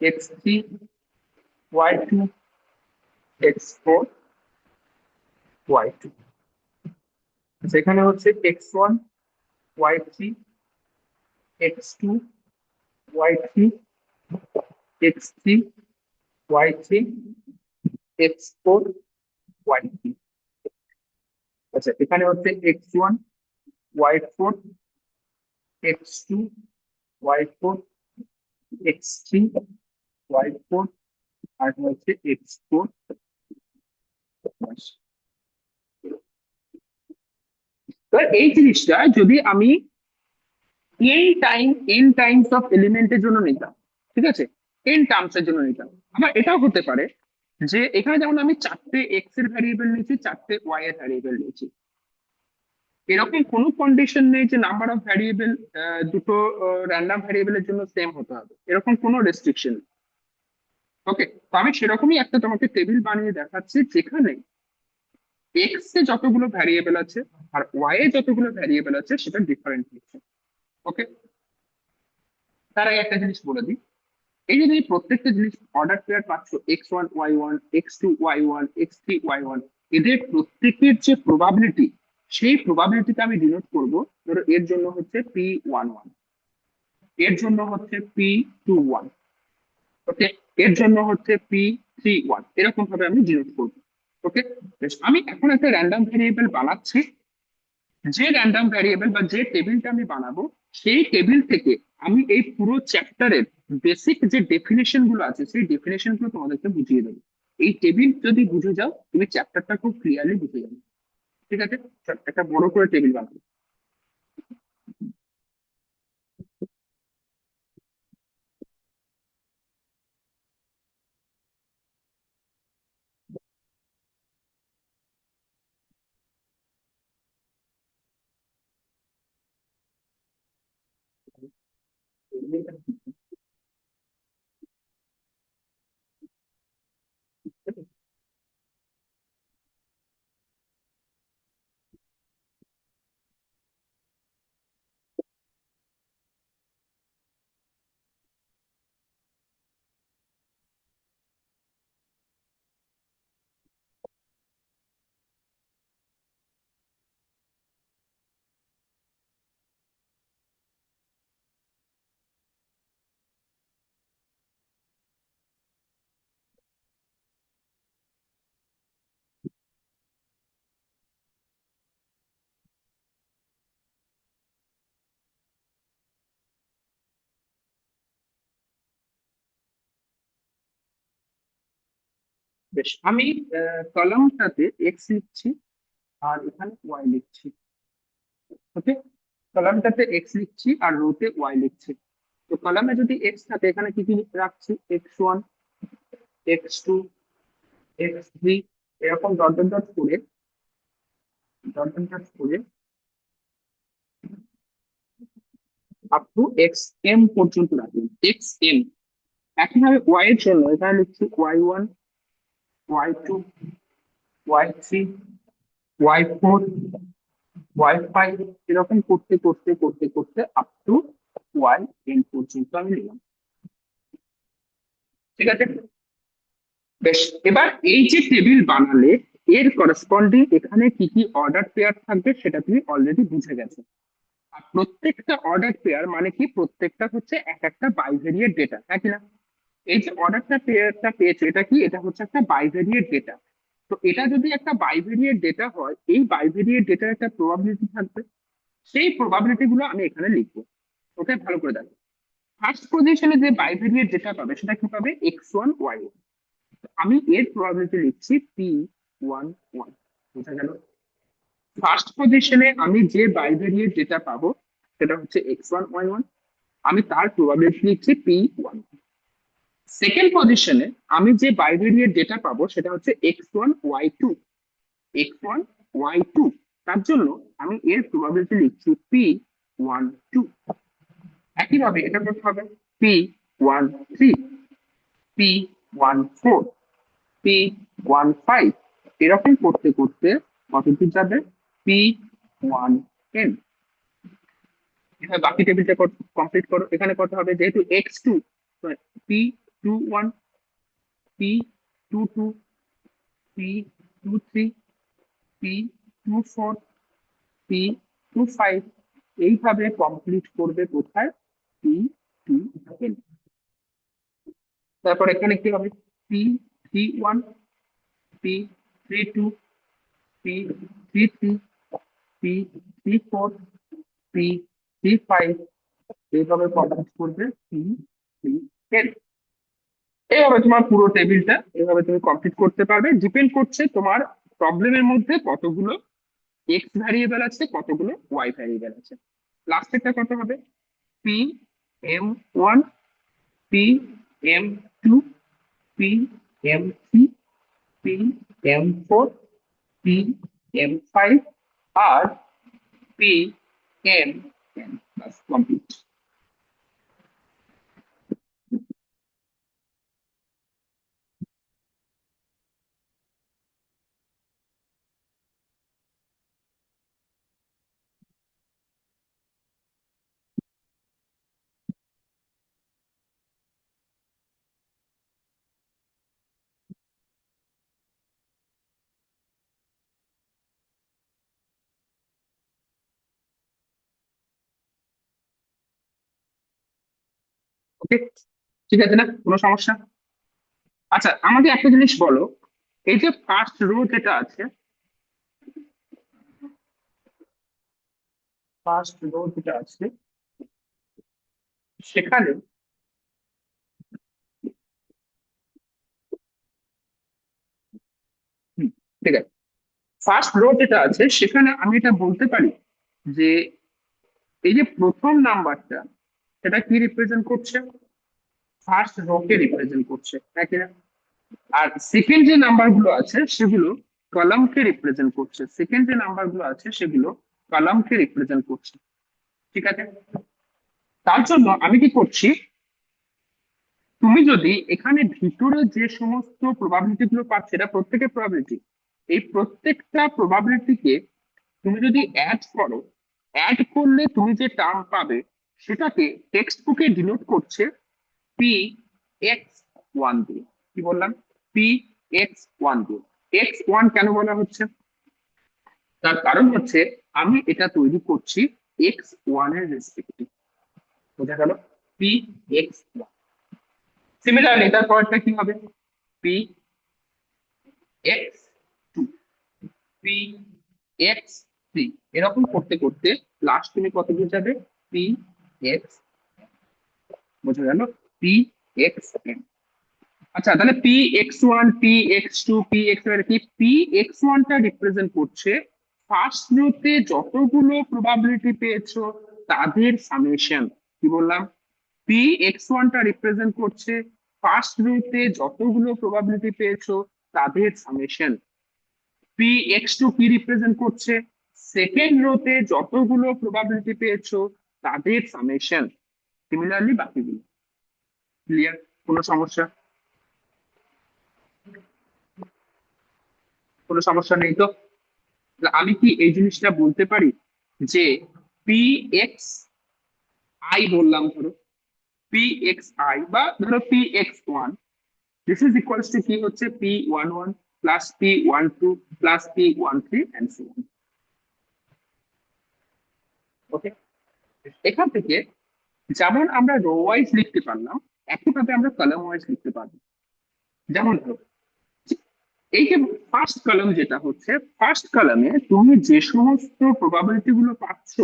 x3, y2, x4, y2। সেখানে হচ্ছে x1, y3, x2, y3, x3, y3, x4, y3। আচ্ছা, এখানে হচ্ছে x1, y4, x2, y4, x3, y4, আর হচ্ছে x4। এবার এই জিনিসটা যদি আমি n টাইমস অফ এলিমেন্টের জন্য নিতাম, ঠিক আছে, n টার্মস এর জন্য নিতাম, আবার এটাও হতে পারে যে এখানে যেমন আমি 4টে এক্স এর ভ্যারিয়েবল নিয়েছি, 4টে ওয়াই এর ভ্যারিয়েবল নিয়েছি, এরকম কোনো কন্ডিশন নেই যে নাম্বার অফ ভ্যারিয়েবল দুটো র্যান্ডম ভ্যারিয়েবলের জন্য সেম হতে হবে, এরকম কোনো রেস্ট্রিকশন। ওকে, তো আমি সেরকমই একটা তোমাকে টেবিল বানিয়ে দেখাচ্ছি যেখানে এক্স এ যতগুলো ভ্যারিয়েবল আছে আর ওয়াই এ যতগুলো ভ্যারিয়েবল আছে সেটা ডিফারেন্ট লিখছে। ওকে, তার আগে একটা জিনিস বলে দিই, এই যে তুমি প্রত্যেকটা জিনিস অর্ডার পেয়ার পাচ্ছ, x1, y1, x2, y1, x3, y1, এদের প্রত্যেকের যে প্রবাবিলিটি, সেই প্রবাবিলিটিটা আমি ডিনোট করব। ধরো এর জন্য হচ্ছে p11, এর জন্য হচ্ছে p21, ওকে, এর জন্য হচ্ছে p31, এরকম ভাবে আমি ডিনোট করবো। ওকে, বেশ, আমি এখন একটা র্যান্ডম ভেরিয়েবল বানাচ্ছি যে র্যান্ডম ভ্যারিয়েবল বা যে টেবিলটা আমি বানাবো সেই টেবিল থেকে আমি এই পুরো চ্যাপ্টারের বেসিক যে ডেফিনেশন গুলো আছে সেই ডেফিনেশন গুলো তোমাদেরকে বুঝিয়ে দেবো। এই টেবিল যদি বুঝে যাও তুমি চ্যাপ্টারটা খুব ক্লিয়ারলি বুঝে যাবে। ঠিক আছে, চল, একটা বড় করে টেবিল বানাবো। বেশ, আমি কলামটাতে এক্স লিখছি আর এখানে ওয়াই লিখছি। ওকে, কলামটাতে এক্স লিখছি আর রোতে ওয়াই লিখছি। তো কলামে যদি এক্স থাকে এখানে কি কি রাখছি, x1, x2, x3, এরকম ডট ডট ডট করে আপ টু xm পর্যন্ত রাখি, xm। একইভাবে ওয়াই এর জন্য এখানে লিখছি y1, y2, y3, y4, y5, এরকম করতে করতে করতে করতে আপ টু yn পর্যন্ত আমি নিলাম। ঠিক আছে, বেশ, এবার এই যে টেবিল বানালে এর করসপন্ডিং এখানে কি কি অর্ডার পেয়ার থাকবে সেটা তুমি অলরেডি বুঝে গেছো। আর প্রত্যেকটা অর্ডার পেয়ার মানে কি, প্রত্যেকটা হচ্ছে এক একটা বাইভেরিয়েট ডেটা, হ্যাঁ কিনা? এই যে অর্ডারটা পেয়ারটা পেয়েছে এটা কি, এটা হচ্ছে একটা বাইভেরিয়েট ডেটা। তো এটা যদি একটা বাইভেরিয়েট ডেটা হয় এই বাইভেরিয়েট ডেটার একটা প্রবাবিলিটি থাকবে, সেই প্রবাবিলিটি গুলো আমি এখানে লিখবো। ওকে, ভালো করে দেখো। ফার্স্ট পজিশনে যে বাইভেরিয়েট ডেটা পাবে সেটা কি পাবে, x1 y1। আমি এর প্রবাবিলিটি লিখছি p11। বোঝা গেল? ফার্স্ট পজিশনে আমি যে বাইভেরিয়েট ডেটা পাবো সেটা হচ্ছে x1 y1, আমি তার প্রবাবিলিটি লিখছি p1। সেকেন্ড পজিশনে আমি যে বাইভেরিয়েট ডেটা পাবো সেটা হচ্ছে x1 y2, তার জন্য আমি এর প্রবাবিলিটি লিখছি p12। একইভাবে এটা করতে হবে p13, p14, p15, এরকম করতে করতে কতদূর যাবে, p1n। এভাবে বাকি টেবিলটা কমপ্লিট করো। এখানে কত হবে, যেহেতু x2, p21, p22, p23, p24, p25, এইভাবে কমপ্লিট করবে কোথায়, p2n। তারপর এখানে কি হবে, p31, p32, p33, p34, p35, এইভাবে কমপ্লিট করবে p3n। এইভাবে তোমার পুরো টেবিলটা এইভাবে তুমি কমপ্লিট করতে পারবে। ডিপেন্ড করছে তোমার প্রবলেমের মধ্যে কতগুলো এক্স ভ্যারিয়েবল আছে কতগুলো ওয়াই ভ্যারিয়েবল আছে। লাস্টেরটা কত হবে, p m1, p m2, p m3, p m4, p m5 আর p m বাস কমপ্লিট। ওকে, ঠিক আছে না, কোনো সমস্যা? আচ্ছা, আমাকে একটা জিনিস বলো, এই যে ফার্স্ট রো যেটা আছে ফার্স্ট রো যেটা আছে সেখানে হুম, ঠিক আছে, ফার্স্ট রো যেটা আছে সেখানে আমি এটা বলতে পারি যে এই যে প্রথম নাম্বারটা সেটা কি রিপ্রেজেন্ট করছে, ফার্স্ট রো কে রিপ্রেজেন্ট করছে, তাই কি না? আর সেকেন্ড যে নাম্বার গুলো আছে সেগুলো কলামকে রিপ্রেজেন্ট করছে, সেকেন্ড যে নাম্বার গুলো আছে সেগুলো কলামকে রিপ্রেজেন্ট করছে, ঠিক আছে? তার জন্য আমি কি করছি, তুমি যদি এখানে ভিতরে যে সমস্ত প্রবাবিলিটি গুলো পাচ্ছ এটা প্রত্যেকের প্রবাবিলিটি, এই প্রত্যেকটা প্রবাবিলিটিকে তুমি যদি অ্যাড করো, অ্যাড করলে তুমি যে টার্ম পাবে সেটাকে টেক্সট বুকে ডিনোট করছে পি এক্স ওয়ান দিয়ে। কি বললাম? পি এক্স ওয়ান দিয়ে। এক্স ওয়ান কেন বলা হচ্ছে? তার কারণ হচ্ছে আমি এটা তৈরি করছি এক্স ওয়ান এর রেসপেক্টিভ, বোঝা গেল? P X one. সিমিলারলি তার পরেরটা কি হবে? P X two, P X three, এরকম করতে করতে লাস্ট তুমি কত দিয়ে যাবে? পি এক্স, বোঝা গেল? P X N. আচ্ছা, তাহলে P X one, P X two, P X কি? পি এক্স ওয়ানটা রিপ্রেজেন্ট করছে ফার্স্ট রোতে যতগুলো প্রবাবিলিটি পেয়েছো তাদের সামেশন। কি বললাম? পি এক্স ওয়ানটা রিপ্রেজেন্ট করছে ফার্স্ট রোতে যতগুলো প্রবাবিলিটি পেয়েছো তাদের সামেশন। পি এক্স টু কি রিপ্রেজেন্ট করছে? সেকেন্ড রোতে যতগুলো প্রবাবিলিটি পেয়েছো তাদের সামেশন। সিমিলারলি বাকিগুলো। ক্লিয়ার? কোনো সমস্যা? কোনো সমস্যা নেই তো? তাহলে আমি কি এই জিনিসটা বলতে পারি যে পি এক্স আই বললাম, ধরো পি এক্স আই বা ধরো P X one, this is equals to কি হচ্ছে? P one one plus P one two plus P one three and so on. Okay, এখান থেকে যেমন আমরা রো ওয়াইজ লিখতে পারলাম একইভাবে আমরা কলাম ওয়াইজ লিখতে পারবো। যেমন ধরো এই যে ফার্স্ট কলাম যেটা হচ্ছে, ফার্স্ট কলামে তুমি যে সমস্ত প্রবাবিলিটি গুলো পাচ্ছ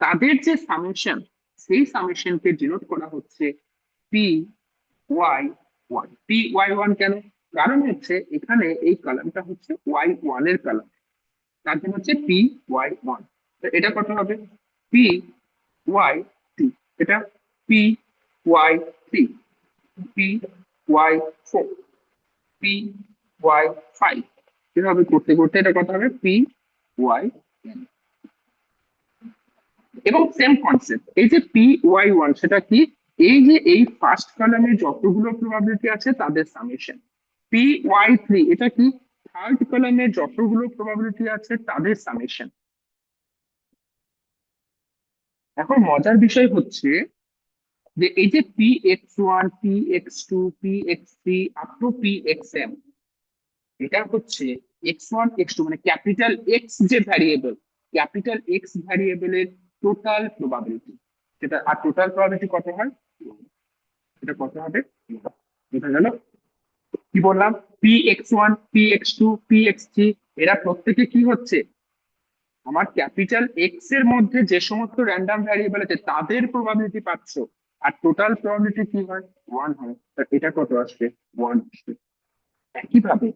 তাদের যে সামেশন, সেই সামেশনকে ডিনোট করা হচ্ছে P Y one. P Y one কেন? কারণ হচ্ছে এখানে এই কলামটা হচ্ছে ওয়াই ওয়ান এর কলাম, তার জন্য হচ্ছে পি ওয়াই ওয়ান। এটা কত হবে? পি ওয়াই টু, এটা P Y three, P Y four, P Y five, এভাবে করতে করতে এটা কত হবে? P Y N. এবং সেম কনসেপ্ট, এই যে পি ওয়াই ওয়ান সেটা কি? এই যে এই ফার্স্ট কলামে যতগুলো প্রবাবিলিটি আছে তাদের সামেশন। পি ওয়াই থ্রি এটা কি? থার্ড কলামে যতগুলো প্রবাবিলিটি আছে তাদের সামেশন। এখন মজার বিষয় হচ্ছে যে এই যে P X one, P X two, P X three up to P X M, এটা হচ্ছে এক্স ওয়ান এক্স টু মানে ক্যাপিটাল এক্স যে ভ্যারিয়েবল, ক্যাপিটাল এক্স ভ্যারিয়েবলের টোটাল প্রবাবিলিটি। সেটা আর টোটাল প্রবাবিলিটি কত হয়? এটা কত হবে? বোঝা গেল? কি বললাম? P X one, P X two, P X three, এরা প্রত্যেকে কি হচ্ছে? আমার ক্যাপিটাল এক্স এর মধ্যে যে সমস্ত র্যান্ডম ভ্যারিয়েবল আছে তাদের প্রবাবিলিটি পাচ্ছ, আর টোটাল প্রবাবিলিটি কি হয়? ওয়ান হয়। তা এটা কত আসবে? ওয়ান আসবে। একইভাবে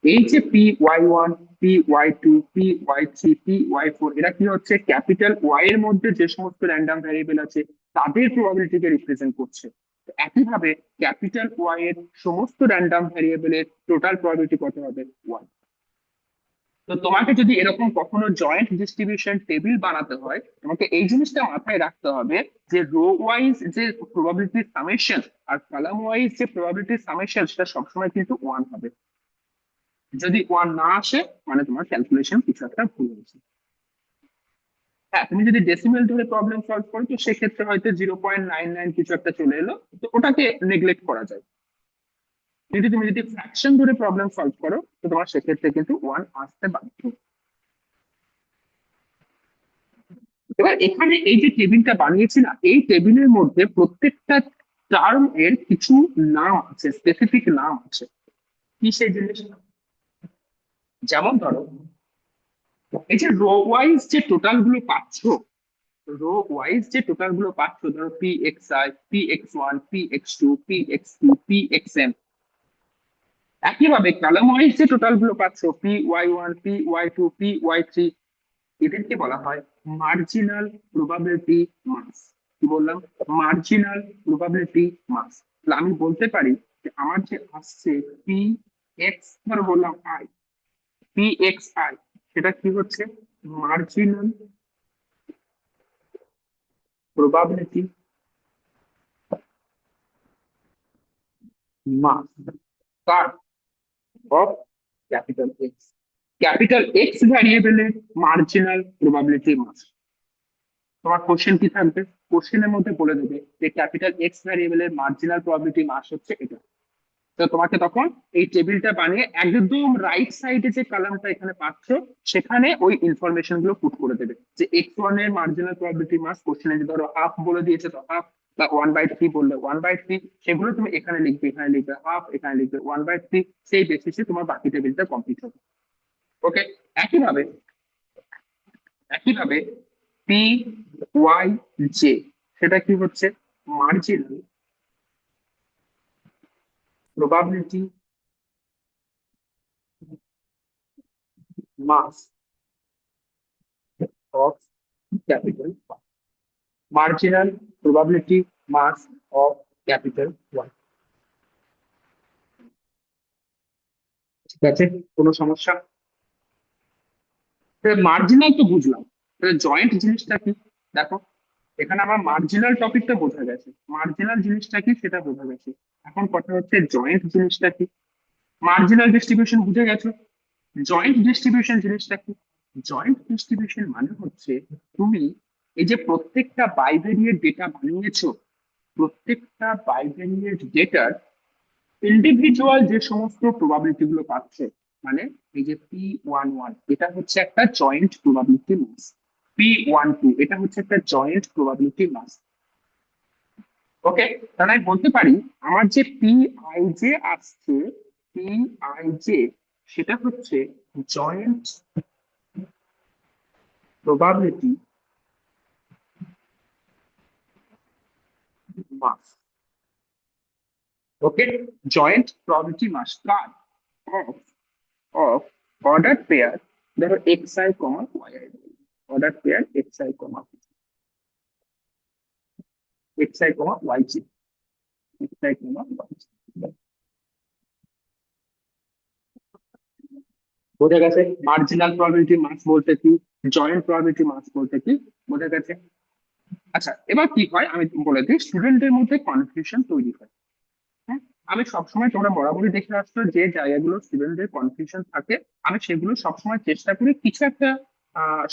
এই যে P Y one, P Y two, P Y three, P Y four, এরা কি হচ্ছে? ক্যাপিটাল ওয়াই এর মধ্যে যে সমস্ত র্যান্ডম ভ্যারিয়েবল আছে তাদের প্রবাবিলিটিকে রিপ্রেজেন্ট করছে। তো একইভাবে ক্যাপিটাল ওয়াই এর সমস্ত র্যান্ডম ভ্যারিয়েবলের টোটাল প্রবাবিলিটি কত হবে? ওয়ান। তো তোমাকে যদি এরকম কখনো জয়েন্ট ডিস্ট্রিবিউশন টেবিল বানাতে হয় তোমাকে এই জিনিসটা মাথায় রাখতে হবে যে রো ওয়াইজ যে প্রবাবিলিটি সামেশন আর কলাম ওয়াইজ যে প্রবাবিলিটি সামেশন সেটা সবসময় কিন্তু ওয়ান হবে। যদি ওয়ান না আসে মানে তোমার ক্যালকুলেশন কিছু একটা ভুল হয়েছে। হ্যাঁ, তুমি যদি ডেসিমেল ধরে প্রবলেম সলভ করো তো সেক্ষেত্রে হয়তো 0.99 কিছু একটা চলে এলো, তো ওটাকে নেগলেক্ট করা যায়। কিন্তু তুমি যদি ফ্র্যাকশন ধরে প্রবলেম সলভ করো তো তোমার সেক্ষেত্রে কিন্তু ওয়ান আসতে বাধ্য। এবার এখানে এই যে টেবিলটা বানিয়েছি না, এই টেবিলের মধ্যে প্রত্যেকটা টার্ম এর কিছু নাম আছে, স্পেসিফিক নাম আছে। কি সেই জিনিস? যেমন ধরো এই যে রো ওয়াইজ যে টোটাল গুলো পাচ্ছ রো ওয়াইজ যে টোটাল গুলো পাচ্ছ, ধরো P X I, P X one, P X two, P X three, P X N, একইভাবে কলাম ওয়াইজ যে টোটাল গুলো পাচ্ছ, P Y one, P Y two, P Y three, এদেরকে বলা হয় মার্জিনাল প্রবাবিলিটি মাস। কি বললাম? Marginal probability mass. তাহলে আমি বলতে পারি যে আমার যে আসছে পি এক্স, ধরো বললাম আই, পি এক্স আই, সেটা কি হচ্ছে? মার্জিনাল প্রবাবিলিটি মাস কার? Of capital X. Capital X ভ্যারিয়েবলের মার্জিনাল প্রবাবিলিটি মাস। তোমার কোশ্চেন কি থাকবে? কোশ্চেনের মধ্যে বলে দেবে যে ক্যাপিটাল এক্স ভ্যারিয়েবলের মার্জিনাল প্রবাবিলিটি মাস হচ্ছে এটা। তো তোমাকে তখন এই টেবিলটা বানিয়ে একদম রাইট সাইডে যে কলামটা এখানে পাচ্ছ, সেখানে ওই ইনফরমেশন গুলো পুট করে দেবে যে এক্স ওয়ান এর মার্জিনাল প্রবাবিলিটি মাস, কোশ্চেনে যে ধরো হাফ বলে দিয়েছে তো হাফ, বা 1/3 বললে 1/3, সেগুলো তুমি এখানে লিখবে, এখানে লিখবে হাফ, এখানে লিখবে 1/3, সেই বেসিসে তোমার বাকি টেবিলটা কমপ্লিট হবে। ওকে। একইভাবে একইভাবে পি ওয়াই জে, সেটা কি হচ্ছে? Marginal probability mass of capital, marginal probability mass of capital one. ঠিক আছে, কোনো সমস্যা? মার্জিনাল তো বুঝলাম, জয়েন্ট জিনিসটা কি? দেখো, এখানে আমার মার্জিনাল টপিকটা বোঝা গেছে, মার্জিনাল জিনিসটা কি সেটা বোঝা গেছে। এখন কথা হচ্ছে জয়েন্ট জিনিসটা কি। মার্জিনাল ডিস্ট্রিবিউশন বুঝে গেছো, জয়েন্ট ডিস্ট্রিবিউশন জিনিসটা কি? জয়েন্ট ডিস্ট্রিবিউশন মানে হচ্ছে তুমি এই যে প্রত্যেকটা বাইভেরিয়েট ডেটা বানিয়েছো, প্রত্যেকটা বাইভেরিয়েট ডেটার ইন্ডিভিজুয়াল যে সমস্ত প্রবাবিলিটি গুলো পাচ্ছে, মানে এই যে P11 এটা হচ্ছে একটা জয়েন্ট প্রবাবিলিটি মাস, P12 এটা হচ্ছে একটা জয়েন্ট প্রবাবিলিটি মাস। ওকে, তাহলে আমি বলতে পারি আমার যে PIJ আসছে, PIJ সেটা হচ্ছে joint probability mass. Okay, joint probability mass কার? অফ অফ অর্ডার পেয়ার, ধরো X I comma Y I, order pair X I comma X I comma Y J, X I comma Y J. বোঝা গেছে marginal probability মাস বলতে কি, joint probability মাস বলতে কি, বোঝা গেছে? আচ্ছা, এবার কি হয় আমি বলে দিই, স্টুডেন্টদের মধ্যে কনফিউশন তৈরি হয়। হ্যাঁ, আমি সবসময়, তোমরা বরাবরই দেখে আসছো যে জায়গাগুলো স্টুডেন্টদের কনফিউশন থাকে, আমি সেগুলো সবসময় চেষ্টা করি কিছু একটা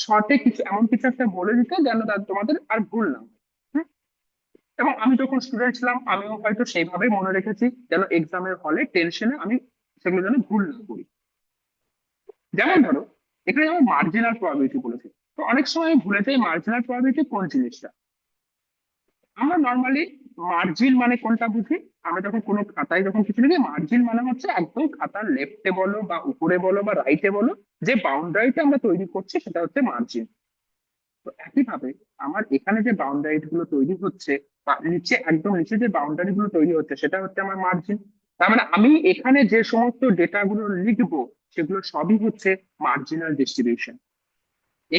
শর্টে কিছু এমন কিছু একটা বলে দিতে যেন তোমাদের আর ভুল না হয়। হ্যাঁ, এবং আমি যখন স্টুডেন্ট ছিলাম আমিও হয়তো সেইভাবেই মনে রেখেছি, যেন এক্সামের হলে টেনশনে আমি সেগুলো যেন ভুল না করি। যেমন ধরো, এখানে যেমন মার্জিনাল প্রবাবিলিটি বলেছে, তো অনেক সময় আমি ভুলে যাই মার্জিনাল প্রবাবিলিটি কোন জিনিসটা। আমরা নর্মালি মার্জিন মানে কোনটা বুঝি? আমরা যখন কোনো খাতায় যখন কিছু লিখি, মার্জিন মানে হচ্ছে একদম খাতার লেফটে বলো বা উপরে বলো বা রাইটে বলো, যে বাউন্ডারিটা আমরা তৈরি করছি সেটা হচ্ছে মার্জিন। তো একইভাবে আমার এখানে যে বাউন্ডারি গুলো তৈরি হচ্ছে, বা নিচে একদম নিচে যে বাউন্ডারি গুলো তৈরি হচ্ছে, সেটা হচ্ছে আমার মার্জিন। তার মানে আমি এখানে যে সমস্ত ডেটা গুলো লিখবো, সেগুলো সবই হচ্ছে মার্জিনাল ডিস্ট্রিবিউশন।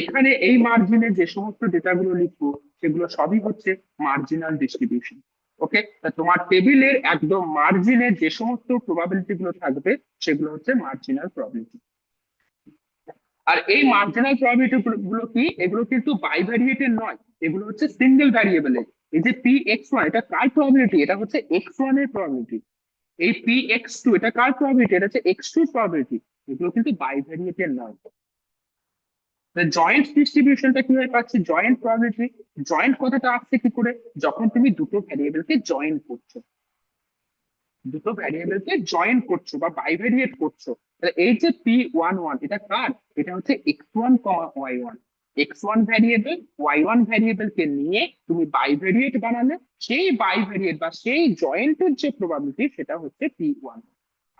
এখানে এই মার্জিনে যে সমস্ত ডেটা গুলো লিখবো, সেগুলো সবই হচ্ছে মার্জিনাল ডিস্ট্রিবিউশন। ওকে, তা তোমার টেবিলের একদম মার্জিনে যে সমস্ত প্রবাবিলিটি গুলো থাকবে, সেগুলো হচ্ছে মার্জিনাল প্রবাবিলিটি। আর এই মার্জিনাল প্রবাবিলিটি গুলো কি? এগুলো কিন্তু বাইভ্যারিয়েটের নয়, এগুলো হচ্ছে সিঙ্গেল ভ্যারিয়েবলের। এই যে পি এক্স ওয়ান, এটা কার প্রবাবিলিটি? এটা হচ্ছে এক্স ওয়ান এর প্রবাবিলিটি। এই পি এক্স টু, এটা কার প্রবাবিলিটি? এটা হচ্ছে এক্স টু প্রবাবিলিটি। এগুলো কিন্তু বাইভ্যারিয়েটের নয়। জয়েন্ট ডিস্ট্রিবিউশনটা কিভাবে পাচ্ছি? জয়েন্ট প্রবাবিলিটি, জয়েন্ট কথাটা আসছে কি করে? যখন তুমি দুটো ভ্যারিয়েবলকে জয়েন করছো, দুটো ভ্যারিয়েবলকে জয়েন করছো বা বাইভেরিয়েট করছো, তাহলে এই যে P11 এটা কার? এটা হচ্ছে x1 কমা y1, x1 variable y1 variable কে নিয়ে তুমি বাইভেরিয়েট বানালে, সেই বাইভেরিয়েট বা সেই জয়েন্টের যে প্রবাবিলিটি সেটা হচ্ছে P1।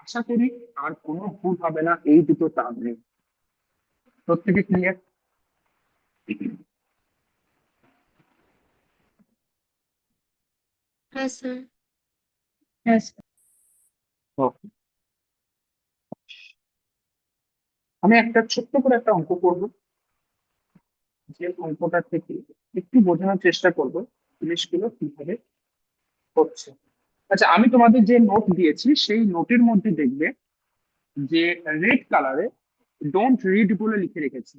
আশা করি আর কোনো ভুল হবে না এই দুটো টার্মে। প্রত্যেকে ক্লিয়ার? হ্যাঁ স্যার। হ্যাঁ স্যার। Okay. আমি একটা ছোট্ট করে একটা অঙ্ক করব, যে অঙ্কটা থেকে একটু বোঝানোর চেষ্টা করব জিনিসগুলো কিভাবে হচ্ছে। আচ্ছা, আমি তোমাদের যে নোট দিয়েছি সেই নোটের মধ্যে দেখবে যে রেড কালারে ডোন্ট রিড বলে লিখে রেখেছি।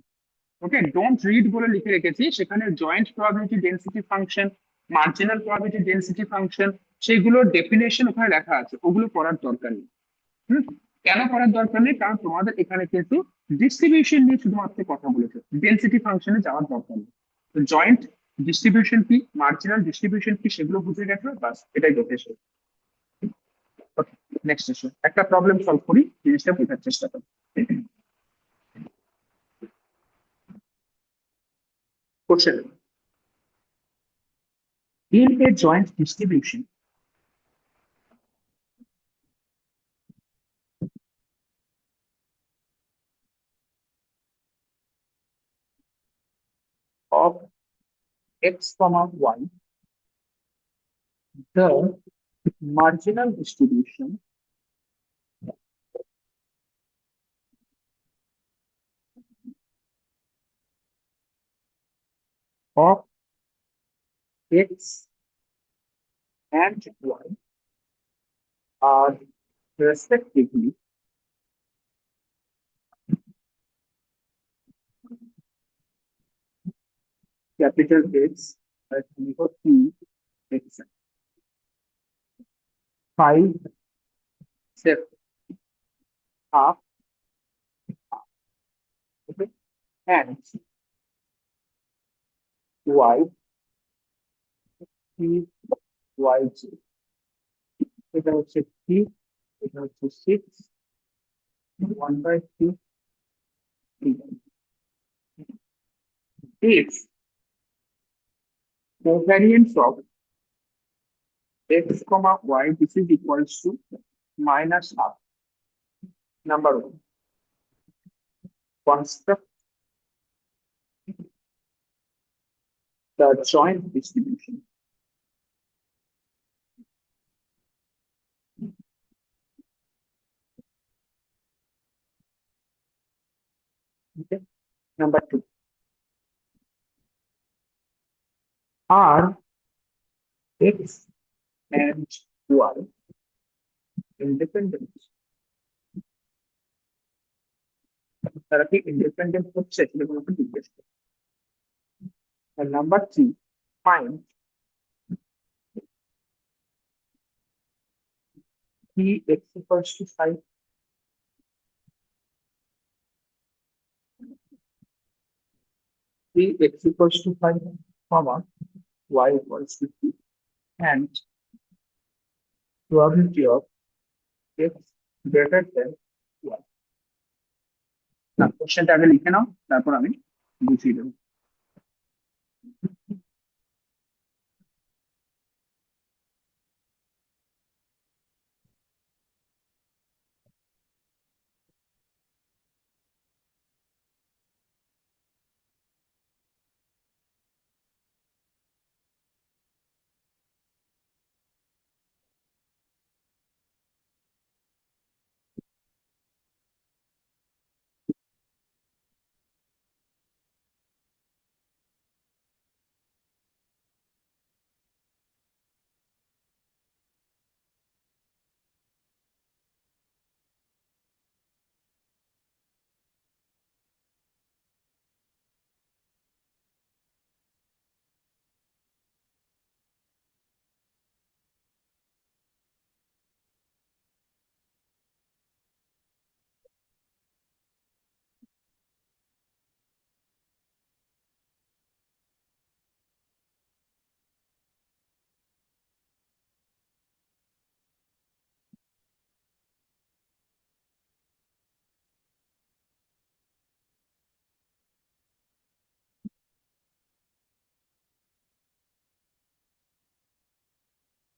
ওকে, ডোন্ট রিড বলে লিখে রেখেছি, সেখানে joint probability density function, marginal probability density function, সেগুলোর ডেফিনেশন ওখানে লেখা আছে, ওগুলো পড়ার দরকার নেই। হুম। কেন করার দরকার নেই? কারণ তোমাদের এখানে কিন্তু ডিস্ট্রিবিউশন নিয়ে শুধুমাত্র কথা বলেছে, ডেন্সিটি ফাংশনে যাওয়ার দরকার নেই। তো জয়েন্ট ডিস্ট্রিবিউশন কি, মার্জিনাল ডিস্ট্রিবিউশন কি, সেগুলো বুঝে গেছো, বাস এটাই যথেষ্ট। ওকে, নেক্সট এসো, একটা প্রবলেম সলভ করি, জিনিসটা বোঝার চেষ্টা করি। Question, in a joint distribution of x comma y, the marginal distribution of x and y are respectively capital X and little p x 5, 7, half, okay, and y, p, y, j, এটা হচ্ছে p, এটা হচ্ছে 6, 1/3, if covariance of x comma y, this is equals to minus half. Number one, construct the joint distribution. Okay. Number two, are x and y independent? তারা কি independent হচ্ছে সেটা তোমাকে জিজ্ঞেস করো। And number three, find p x equals to 5, p x equals to 5, comma y equals to 2, and probability of x greater than y. না, কোশ্চেনটা আগে লিখে নাও, তারপর আমি বুঝিয়ে দেবো।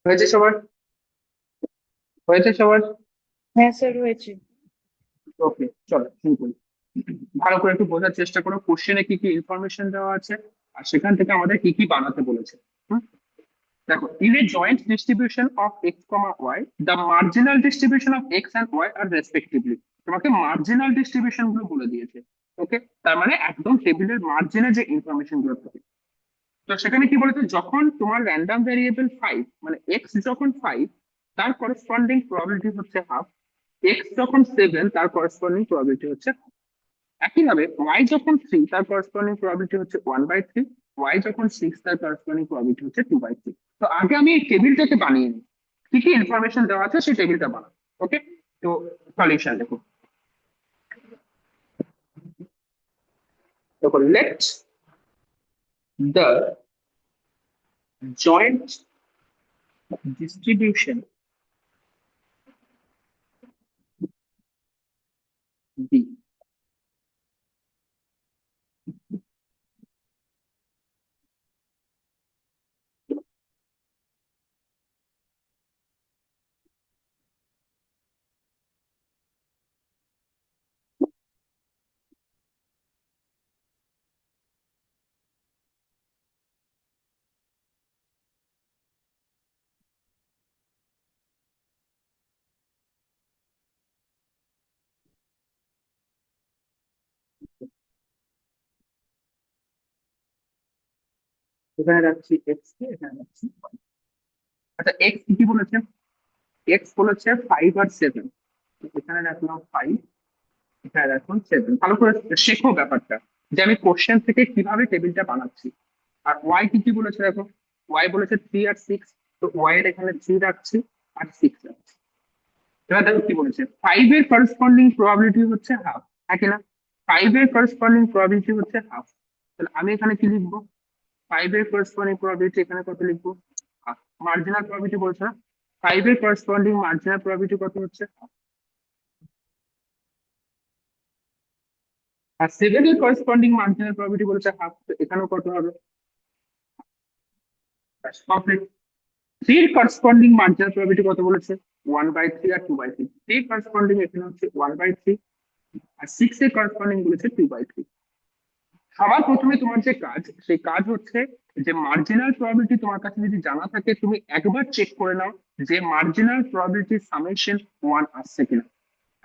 হয়েছে সবার? হয়েছে সবার? হ্যাঁ স্যার হয়েছে। ওকে, চলো শুরু করি। ভালো করে একটু বোঝার চেষ্টা করো কোশ্চেনে কি কি ইনফরমেশন দেওয়া আছে, আর সেখান থেকে আমাদের কি কি বানাতে বলেছে। হুম। দেখো, in a joint distribution of x, y, the marginal distribution of x and y are respectively. তোমাকে মার্জিনাল ডিস্ট্রিবিউশন গুলো বলে দিয়েছে। ওকে, তার মানে একদম টেবিলের মার্জিনে যে ইনফরমেশন গুলো থাকে। তো সেখানে কি বলেছে, যখন তোমার র্যান্ডম ভ্যারিয়েবল 5 মানে এক্স যখন 5, তার করেসপন্ডিং প্রবাবিলিটি হচ্ছে হাফ। এক্স যখন 7, তার করেসপন্ডিং প্রবাবিলিটি হচ্ছে half। একইভাবে ওয়াই যখন 3, তার করেসপন্ডিং প্রবাবিলিটি হচ্ছে 1/3। ওয়াই যখন 6, তার করেসপন্ডিং প্রবাবিলিটি হচ্ছে 2/3। তো আগে আমি এই টেবিলটাকে বানিয়ে নিই, কি কি ইনফরমেশন দেওয়া আছে সেই টেবিলটা বানাবো। ওকে, তো সলিউশন দেখো। দেখো, let the joint distribution B, এখানে রাখছি x কে, এখানে রাখছি y। আচ্ছা, x কি বলেছে? x বলেছে 5 আর 7। এখানে রাখলাম 5, এখানে রাখলাম 7। ভালো করে শেখো ব্যাপারটা, যে আমি কোশ্চেন থেকে কিভাবে টেবিলটা বানাচ্ছি। আর y কি কি বলেছে দেখো, y বলেছে 3 আর 6, তো y এর এখানে 3 রাখছি আর 6 রাখছি। এবার দেখো কি বলেছে, 5 এর করেসপন্ডিং প্রবাবিলিটি হচ্ছে হাফ, হ্যাঁ কিনা? 5 এর করেসপন্ডিং প্রবাবিলিটি হচ্ছে হাফ। তাহলে আমি এখানে কি লিখবো? 5 এর করেসপন্ডিং প্রবাবিলিটি এখানে কত লিখবো? হাফ। মার্জিনাল প্রবাবিলিটি বলছে না, 5 এর করেসপন্ডিং মার্জিনাল প্রবাবিলিটি কত হচ্ছে? half। আর 7 এর করেসপন্ডিং মার্জিনাল প্রবাবিলিটি বলেছে হাফ, তো এখানেও কত হবে? কমপ্লিট। 3 এর করেসপন্ডিং মার্জিনাল প্রবাবিলিটি কত বলেছে? 1/3 আর 2/3। 3 এর করেসপন্ডিং এখানে হচ্ছে 1/3, আর 6 এর করেসপন্ডিং বলেছে 2/3। সবার প্রথমে তোমার যে কাজ, সেই কাজ হচ্ছে যে মার্জিনাল প্রবাবিলিটি তোমার কাছে যদি জানা থাকে, তুমি একবার চেক করে নাও যে মার্জিনাল প্রবাবিলিটি সামেশন 1 আসছে কিনা।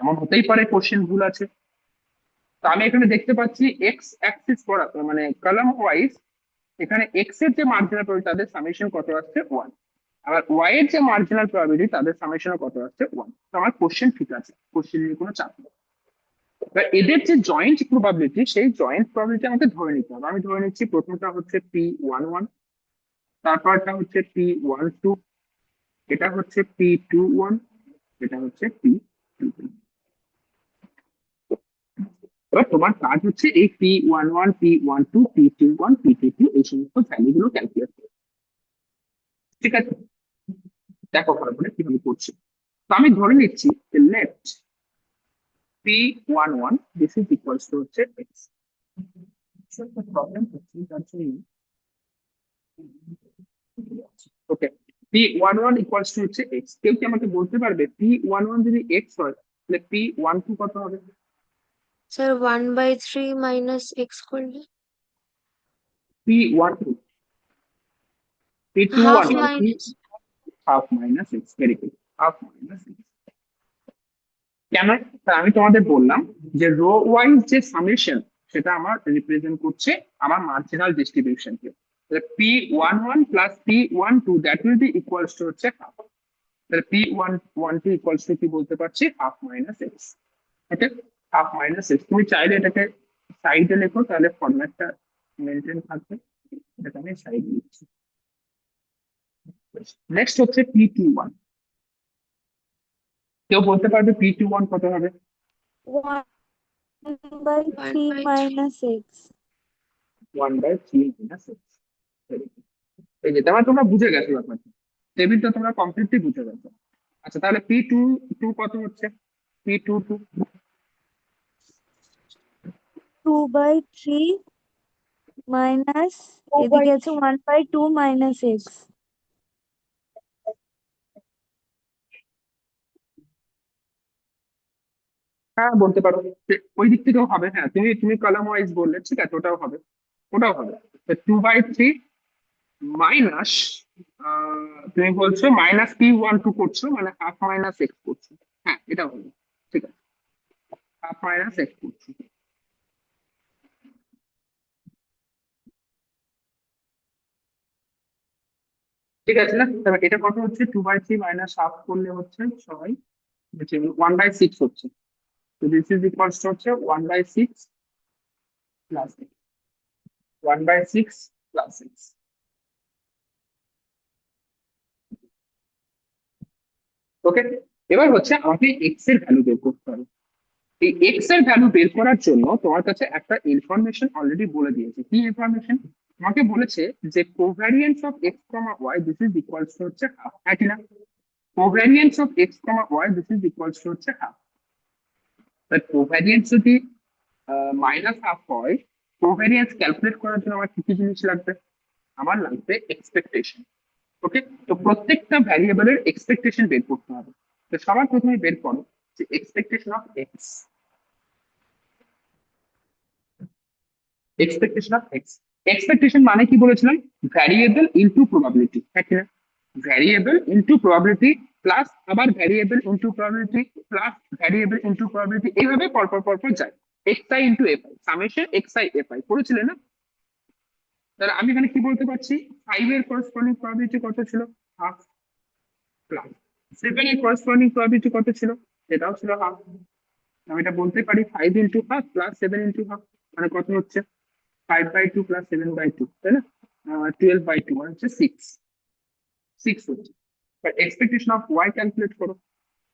এমন হতেই পারে কোশ্চেন ভুল আছে। তো আমি এখানে দেখতে পাচ্ছি এক্স অ্যাক্সিস মানে কলাম ওয়াইজ, এখানে এক্স এর যে মার্জিনাল প্রবাবিলিটি তাদের সামেশন কত আসছে? 1। আবার ওয়াই এর যে মার্জিনাল প্রবাবিলিটি তাদের সামেশন কত আসছে? 1। তো আমার কোশ্চেন ঠিক আছে, কোশ্চেন নিয়ে কোনো চাপ নেই। এবার এদের যে জয়েন্ট প্রবাবিলিটি, সেই জয়েন্ট প্রবাবিলিটি আমাকে ধরে নিতে হবে। আমি ধরে নিচ্ছি প্রথমটা হচ্ছে P11, তারপরটা হচ্ছে P12, এটা হচ্ছে P21, এটা হচ্ছে P22। এবার তোমার কাজ হচ্ছে এই P11, P12, P21, P22 এই সমস্ত ভ্যালু গুলো ক্যালকুলেট করা। ঠিক আছে, দেখো ভালো করে কিভাবে করছি। তো আমি ধরে নিচ্ছি let P11 this is equals to হচ্ছে x। প্রবলেম হচ্ছে তার জন্য, ওকে, P11 ইকুয়ালস টু হচ্ছে x। কেউ কি আমাকে বলতে পারবে P11 যদি x হয় তাহলে P12 কত হবে? স্যার 1/3 মাইনাস এক্স করলে P12, হাফ P21 মানে কি? Minus. Half minus x। Very good, half minus x। কেন? তা আমি তোমাদের বললাম যে রো ওয়াইজ যে সামেশন, সেটা আমার রিপ্রেজেন্ট করছে আমার মার্জিনাল ডিস্ট্রিবিউশনকে। P11 plus P12 that will be equals to হচ্ছে হাফ। তাহলে P12 ইকুয়ালস টু কি বলতে পারছি? Half minus X. Okay, half minus X. তুমি চাইলে এটাকে সাইডে লেখো, তাহলে ফরম্যাটটা মেনটেন থাকবে। এটাকে আমি সাইডে লিখছি। নেক্সট হচ্ছে P21। কেউ বলতে পারবে P21 কত হবে? 1/3 1/3 minus x. 1/3 minus x. এই যে তার মানে তোমরা বুঝে গেছো ব্যাপারটা, টেবিলটা তোমরা কমপ্লিটলি বুঝে গেছো। আচ্ছা, তাহলে P22 কত হচ্ছে? P22 2/3 minus Oh এদিকে my আছে 1/2 minus x. হ্যাঁ বলতে পারো, ওই দিক থেকেও হবে। হ্যাঁ, তুমি তুমি কলাম ওয়াইজ বললে, ঠিক আছে, ওটাও হবে, ওটাও হবে। 2/3 মাইনাস তুমি বলছো -p12 করছো, মানে হাফ মাইনাস এক্স করছো। হ্যাঁ, এটা হলো। ঠিক আছে, হাফ মাইনাস এক্স করছো। ঠিক আছে না? তবে এটা কত হচ্ছে, 2/3 মাইনাস হাফ করলে হচ্ছে 6, 1/6 হচ্ছে। তো দিস ইজ ইকুয়ালস টু হচ্ছে 1/6 প্লাস 1/6 প্লাস 6। ওকে, এবার হচ্ছে আমাকে এক্স এর ভ্যালু বের করতে হবে। এই এক্স এর ভ্যালু বের করার জন্য তোমার কাছে একটা ইনফরমেশন অলরেডি বলে দিয়েছে। কি ইনফরমেশন? তোমাকে বলেছে যে covariance of x comma Y this is equals to হচ্ছে হাফ, হ্যাঁ কি না? Covariance of x comma Y this is equals to হচ্ছে হাফ। বাট কোভ্যারিয়েন্স যদি মাইনাস হাফ হয়, কোভ্যারিয়েন্স ক্যালকুলেট করার জন্য আমার কি কি জিনিস লাগবে? আমার লাগবে এক্সপেকটেশন। ওকে, তো প্রত্যেকটা ভ্যারিয়েবলের এক্সপেকটেশন বের করতে হবে। তো সবার প্রথমে বের করো যে expectation of X. Expectation of X, expectation মানে কি বলেছিলাম? ভ্যারিয়েবল ইনটু প্রবাবিলিটি, হ্যাঁ কিনা? ভ্যারিয়েবল ইনটু প্রবাবিলিটি প্লাস আবার variable into probability plus variable into probability, এইভাবে পরপর পরপর যায়। X I into F I, summation X I F I পড়েছিলে না? তাহলে আমি এখানে কি বলতে পারছি? 5 এর করসপন্ডিং প্রবাবিলিটি কত ছিল? হাফ। প্লাস 7 এর করসপন্ডিং প্রবাবিলিটি কত ছিল? সেটাও ছিল হাফ। আমি এটা বলতে পারি 5 into half plus 7 into half, মানে কত হচ্ছে? 5/2 প্লাস 7/2, তাই না? 12/2 মানে হচ্ছে 6 হচ্ছে। But expectation of Y calculate করো,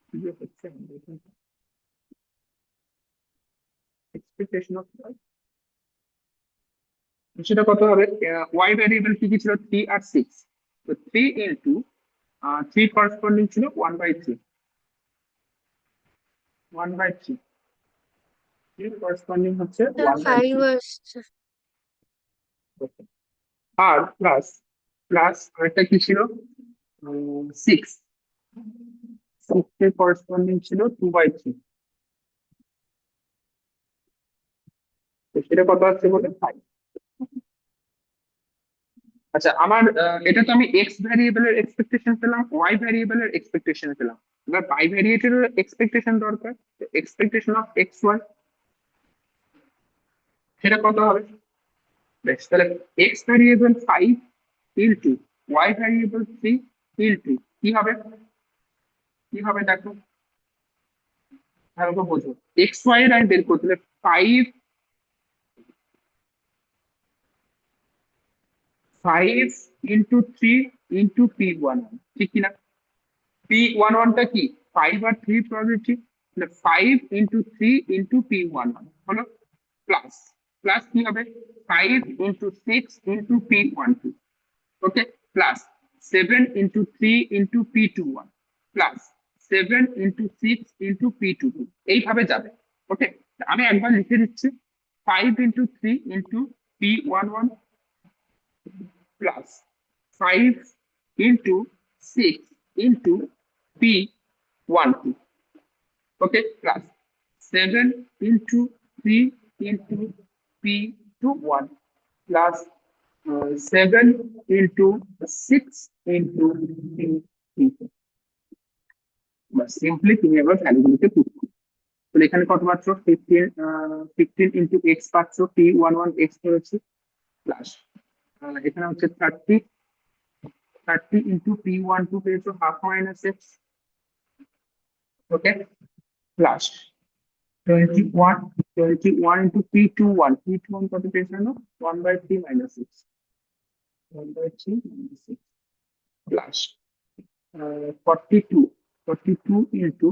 কি যে হচ্ছে এক্সপেকটেশন অফ ওয়াই, সেটা কত হবে? ওয়াই ভ্যারিয়েবল কি কি ছিল? 3 আর 6। তো 3 ইন্টু 3 করসপন্ডিং ছিল 1/3, 1/3 3 করসপন্ডিং হচ্ছে 5 1/3। আসছে। আর প্লাস প্লাস আরেকটা কি ছিল? 6, 6 এর করসপন্ডিং ছিল 2/3। তো সেটা কত আসছে বলে 5। আচ্ছা, আমার এটা তো আমি এক্স ভ্যারিয়েবলের এক্সপেকটেশন পেলাম, ওয়াই ভ্যারিয়েবলের এক্সপেকটেশন পেলাম। এবার বাই ভ্যারিয়েবলের এক্সপেকটেশন দরকার। এক্সপেকটেশন অফ এক্স ওয়াই, সেটা কত হবে? বেশ, তাহলে X variable 5 into Y variable 3 into কি হবে? কি হবে দেখো, ভালো করে বোঝো। এক্স ওয়াই এর আমি বের করতে হলে 5 ইন্টু 3 ইন্টু p11, ঠিক কিনা? p11টা কি? 5 আর 3 প্রবাবিলিটি, 5 ইন্টু 3 ইন্টু p11 হলো, প্লাস প্লাস কি হবে? 5 into 6 into p12, okay, plus 7 into 3 into p21 plus 7 into 6 into p22, এইভাবে যাবে। ওকে, আমি একবার লিখে দিচ্ছি। 5 into 3 into p11 plus 5 into 6 into P12. Okay, plus 7 into 3 into P21 plus 7 into 6 into P2. বাস simply তুমি আবার ভ্যালুগুলোকে পুট করো। তো এখানে কত পাচ্ছ? 15 ইন্টু এক্স পাচ্ছ, P11 এক্স ধরেছি, প্লাস এখানে হচ্ছে 30 into P12 পেয়েছো হাফ মাইনাস এক্স, ওকে, প্লাস 21 into P21 কত পেয়েছো না? 1/3 minus x, 1/3 minus x, plus 42 into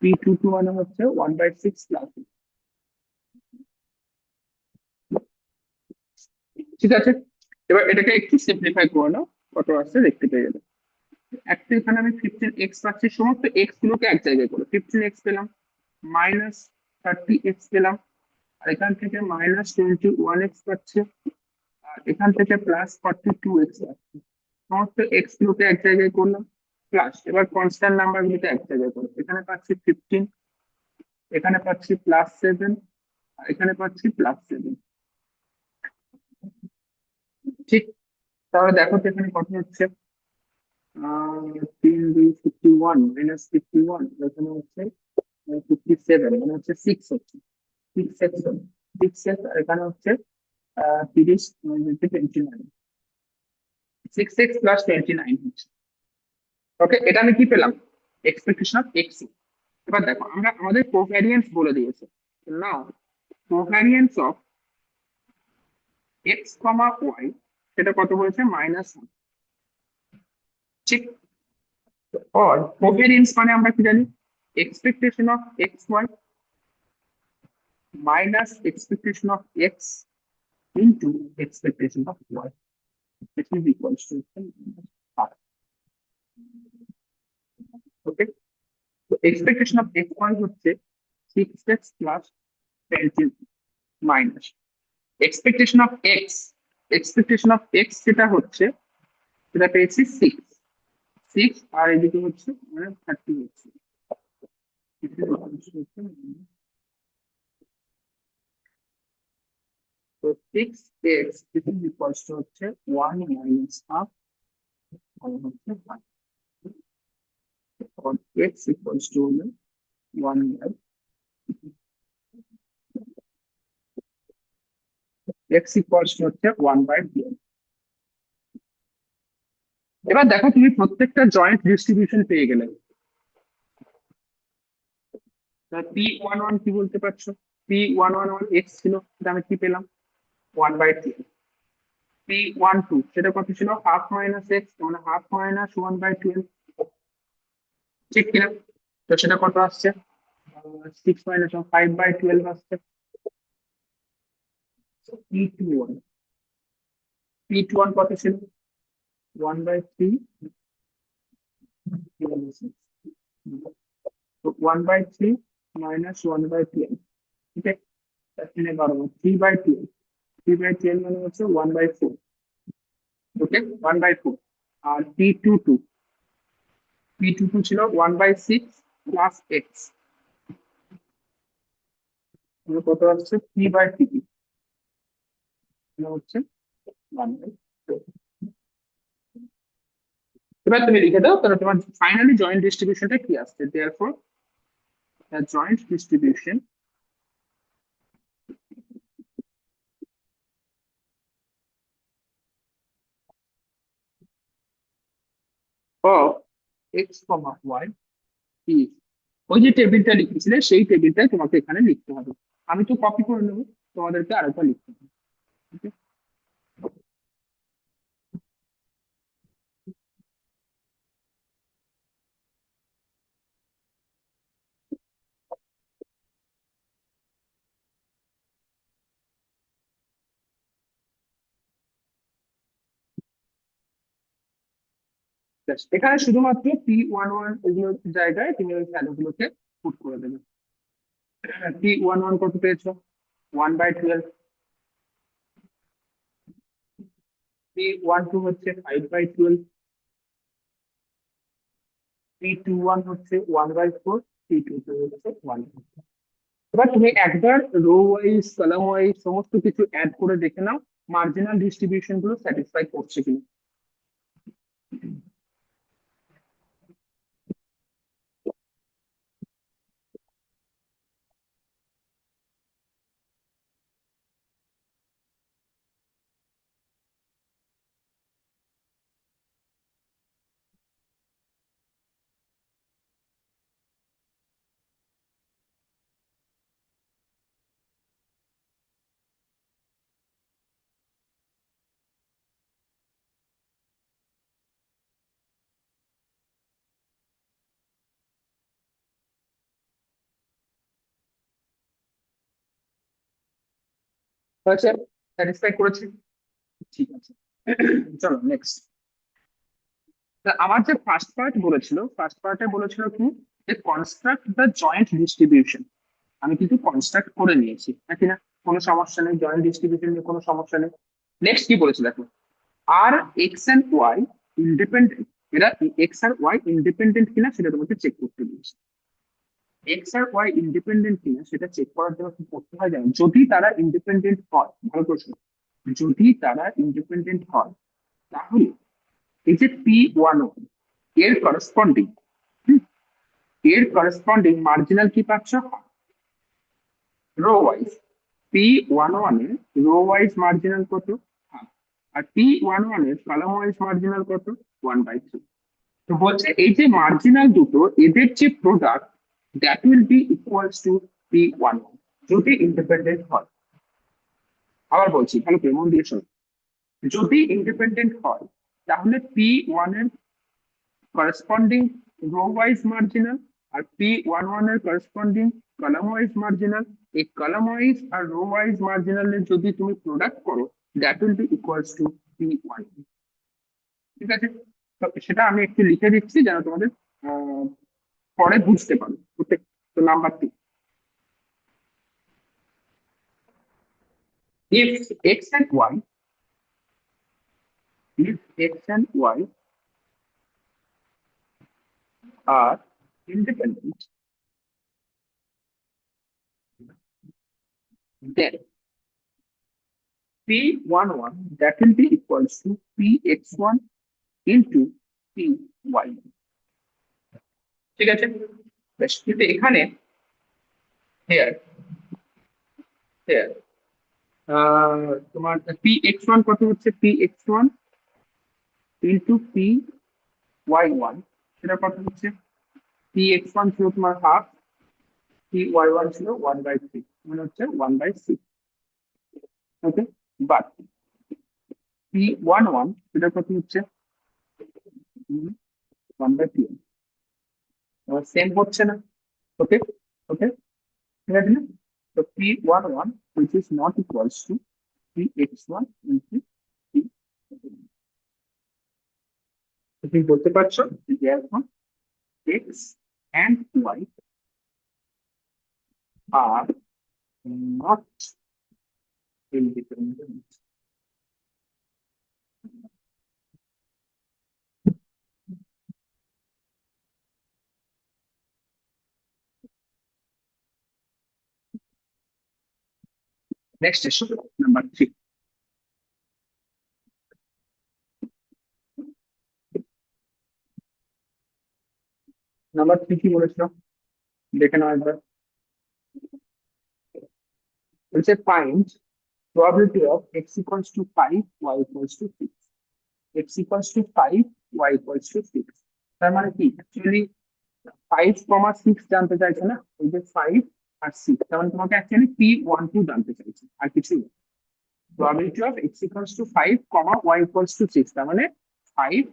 P22 মানে হচ্ছে 1/6 প্লাস। ঠিক আছে, এবার এটাকে একটু সিম্পলিফাই করে নাও, কত আসছে দেখতে পেয়ে যাবে। একটা এখানে আমি 15x পাচ্ছি, সমস্ত এক্স গুলোকে এক জায়গায় করে 15x পেলাম, মাইনাস 30x পেলাম, আর এখান থেকে মাইনাস 21x পাচ্ছে, আর এখান থেকে প্লাস 42x পাচ্ছি। সমস্ত এক্স গুলোকে এক জায়গায় করলাম, প্লাস এবার কনস্ট্যান্ট নাম্বার গুলোকে এক জায়গায় করো। এখানে পাচ্ছি 15, এখানে পাচ্ছি +7, আর এখানে পাচ্ছি +7। ঠিক, তাহলে দেখো তো এখানে কত হচ্ছে? 3 2 51 মাইনাস 51, এখানে হচ্ছে 57, মানে হচ্ছে 6 হচ্ছে 6x, 6x, আর এখানে হচ্ছে 30 হচ্ছে 29, 6x প্লাস 29 হচ্ছে। ওকে, এটা আমি কি পেলাম? Expectation of x. এবার দেখো আমরা আমাদের কোভ্যারিয়েন্স বলে দিয়েছে, নাও কোভ্যারিয়েন্স অফ এক্স কমা ওয়াই সেটা কত বলেছে? -1। ঠিক, আর কোভ্যারিয়েন্স মানে আমরা কি জানি? Expectation of X Y minus expectation of x into expectation of Y, which is equals to r. Okay, তো এক্সপেকটেশন অফ এক্স ওয়াই হচ্ছে 6x plus 20 minus expectation of X, expectation of X যেটা হচ্ছে সেটা পেয়েছি 6 আর এদিকে হচ্ছে মানে 30 হচ্ছে। তো 6x this is equals to হচ্ছে 1 minus half হচ্ছে 5, or x equals to 1 by x equals to হচ্ছে 1 by 12। এবার দেখো তুমি প্রত্যেকটা জয়েন্ট ডিস্ট্রিবিউশন পেয়ে গেলে। p11 কি বলতে পারছো? p111 x ছিল, সেটা আমি কি পেলাম? 1 by 12। p12 সেটা কত ছিল? হাফ মাইনাস এক্স, মানে হাফ মাইনাস 1 by 12, ঠিক কিনা? তো সেটা কত আসছে? 6 মাইনাস 5 by 12 আসছে। p21, p21 কত ছিল? 1 by 3, তো 1 by 3 minus 1 by 12, ঠিক আছে? এখানে বাড়াবো 3 by 12, 3 by 12 মানে হচ্ছে 1 by 4, okay 1 by 4। R p22 ছিল 1 by 6 plus x, মানে কত আসছে? 3 by 3, মানে হচ্ছে 1 by 4। এবার তুমি লিখে দাও, তাহলে তোমার ফাইনালি জয়েন্ট ডিস্ট্রিবিউশনটা কি আসছে? Therefore the joint distribution of x comma y is, ওই যে টেবিলটা লিখেছিলে সেই টেবিলটাই তোমাকে এখানে লিখতে হবে। আমি তো কপি করে নেবো, তোমাদেরকে আরেকবার লিখতে হবে। Okay? ব্যাস, এখানে শুধুমাত্র p11 এগুলোর জায়গায় তুমি ওই ভ্যালুগুলোকে পুট করে দেবে। p11 কত পেয়েছো? 1 by 12। p12 হচ্ছে 5 by 12। p21 হচ্ছে 1 by 4। p22 হচ্ছে 1 by 4। এবার তুমি একবার রো ওয়াইজ কলাম ওয়াইজ সমস্ত কিছু অ্যাড করে দেখে নাও মার্জিনাল ডিস্ট্রিবিউশন গুলো স্যাটিসফাই করছে কিনা। হয়েছে? স্যাটিসফাই করেছে? ঠিক আছে, চলো নেক্সট। আমার যে ফার্স্ট পার্ট বলেছিল, ফার্স্ট পার্টে বলেছিল কি যে কনস্ট্রাক্ট দ্য জয়েন্ট ডিস্ট্রিবিউশন। আমি কিন্তু কনস্ট্রাক্ট করে নিয়েছি নাকি না? কোনো সমস্যা নেই, জয়েন্ট ডিস্ট্রিবিউশন নিয়ে কোনো সমস্যা নেই। নেক্সট কি বলেছিল দেখো, আর এক্স এন্ড ওয়াই ইন্ডিপেন্ডেন্ট, এরা এক্স আর ওয়াই ইন্ডিপেন্ডেন্ট কিনা সেটা তোমাকে চেক করতে দিয়েছে। এক্স আর ওয়াই ইন্ডিপেন্ডেন্ট কিনা সেটা চেক করার জন্য কি করতে হয় জানো? যদি তারা ইন্ডিপেন্ডেন্ট হয়, ভালো করে শোনো, যদি তারা ইন্ডিপেন্ডেন্ট হয় তাহলে এই যে p11 এর করসপন্ডিং মার্জিনাল কি পাচ্ছ রো ওয়াইজ P11 এর রো ওয়াইজ মার্জিনাল কত half, আর P11 এর কলাম ওয়াইজ মার্জিনাল কত 1/3। তো বলছে এই যে মার্জিনাল দুটো এদের যে product that will be equals two P11 যদি ইন্ডিপেন্ডেন্ট হয়। আবার বলছি ভালো করে মন দিয়ে শোনো, যদি ইন্ডিপেন্ডেন্ট হয় তাহলে P1 এর করসপন্ডিং রো ওয়াইজ মার্জিনাল আর P11 এর করসপন্ডিং কলাম ওয়াইজ মার্জিনাল, এই কলাম ওয়াইজ আর রো ওয়াইজ মার্জিনালের যদি তুমি প্রোডাক্ট করো that will be equals two P1। ঠিক আছে, তো সেটা আমি একটু লিখে দিচ্ছি যেন তোমাদের পরে বুঝতে পারো। ওকে, তো number 2, if x and y are independent, then P11 that will be equals to Px1 into Py1। ঠিক আছে, বেশ, কিন্তু এখানে here তোমার Px1 কত হচ্ছে Px1 into Py1, সেটা কত হচ্ছে Px1 ছিল তোমার হাফ, Py1 ছিল 1/3, মানে হচ্ছে 1/6। ওকে, বাট P11 এটা কত হচ্ছে 1/3, সেম হচ্ছে না। ওকে, ওকে, ঠিক আছে না? তো P11 which is not equals to Px1 into P। তুমি বলতে পারছো যে এখন x and y are not independent। Next এসো নাম্বার 3। নাম্বার 3 কি বলেছিল দেখে নাও একবার। বলছে find probability of x equals to 5 y equals to 6, x equals to 5 y equals to 6। তার মানে কি অ্যাকচুয়ালি 5,6 জানতে চাইছে না, ওই যে 5 আর 6, তার মানে তোমাকে অ্যাকচুয়ালি P12 জানতে চাইছে, আর কিছুই না। probability of x equals to 5, y equals to 6, তার মানে 5,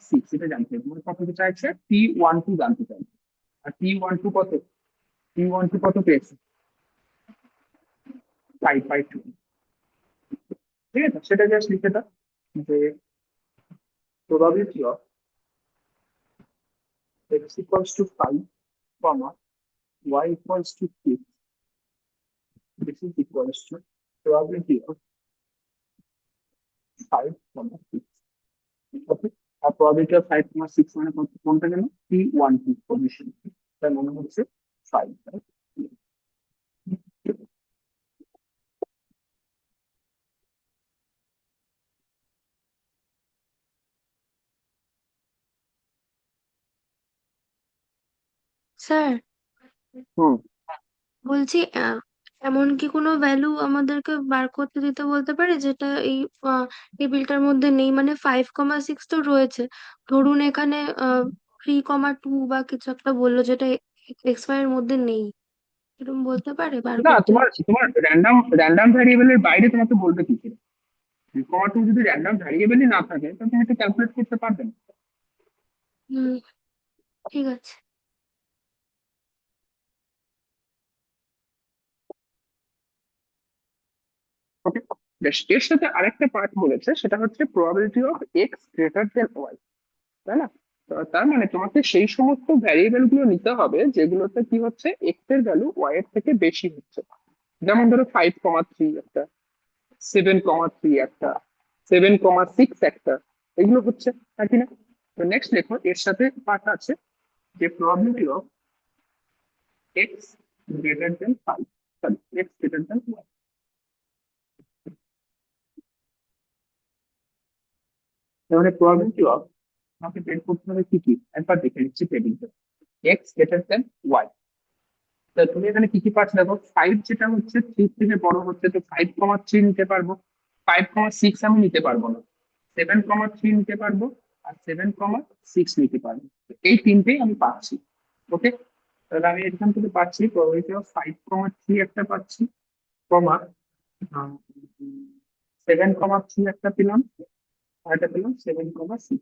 6 এটা জানতে চাইছে, মানে কত চাইছে P12 জানতে চাইছে। আর P12 কত, P12 কত পেয়েছে 5/2। ঠিক আছে, সেটা জাস্ট লিখে দাও যে probability of x equals to 5, y equals to 6, this is equals to probability of 5, 6। Okay, R probability of 5, 6 মানে কোনটা গেল P12 পজিশন, তার মানে হচ্ছে 5। স্যার হুম, বলছি এমন কি কোনো ভ্যালু আমাদেরকে বার করতে দিতে বলতে পারে যেটা এই টেবিলটার মধ্যে নেই, মানে 5,6 তো রয়েছে, ধরুন এখানে 3,2 বা কিছু একটা বললো যেটা এক্স ওয়াই এর মধ্যে নেই, এরকম বলতে পারে বার না করতে? তোমার তোমার র্যান্ডম ভ্যারিয়েবলের বাইরে তোমাকে বলবে কি করে? কমাটা যদি র্যান্ডম ভ্যারিয়েবলই না থাকে তাহলে তুমি এটা ক্যালকুলেট করতে পারবে না। হুম, ঠিক আছে। ওকে, বেশ, এর সাথে আরেকটা পার্ট বলেছে, সেটা হচ্ছে probability of X greater than Y, তাই না? তো তার মানে তোমাকে সেই সমস্ত ভ্যারিয়েবল গুলো নিতে হবে যেগুলোতে কি হচ্ছে এক্স এর ভ্যালু ওয়াই এর থেকে বেশি হচ্ছে। যেমন ধরো 5,3 একটা, 7,3 একটা, 7,6 একটা, এগুলো হচ্ছে, নাকি না? তো নেক্সট দেখো এর সাথে পার্ট আছে যে probability of X greater than 5, sorry X greater than Y. তাহলে প্রবাবিলিটি অফ আমাকে বের করতে হবে কি কি একবার দেখে নিচ্ছি টেবিলটা। X greater than Y. তা তুমি এখানে কি কি পাচ্ছ দেখো, 5 যেটা হচ্ছে 3 থেকে বড় হচ্ছে, তো 5,3 নিতে পারবো। 5,6 আমি নিতে পারবো না। 7,3 নিতে পারবো, আর 7,6 নিতে পারবো। তো এই তিনটেই আমি পাচ্ছি। ওকে, তাহলে আমি এখান থেকে পাচ্ছি প্রবাবিলিটি অফ 5,3 একটা পাচ্ছি, কমা 7,3 একটা পেলাম, আর একটা পেলাম 7,6।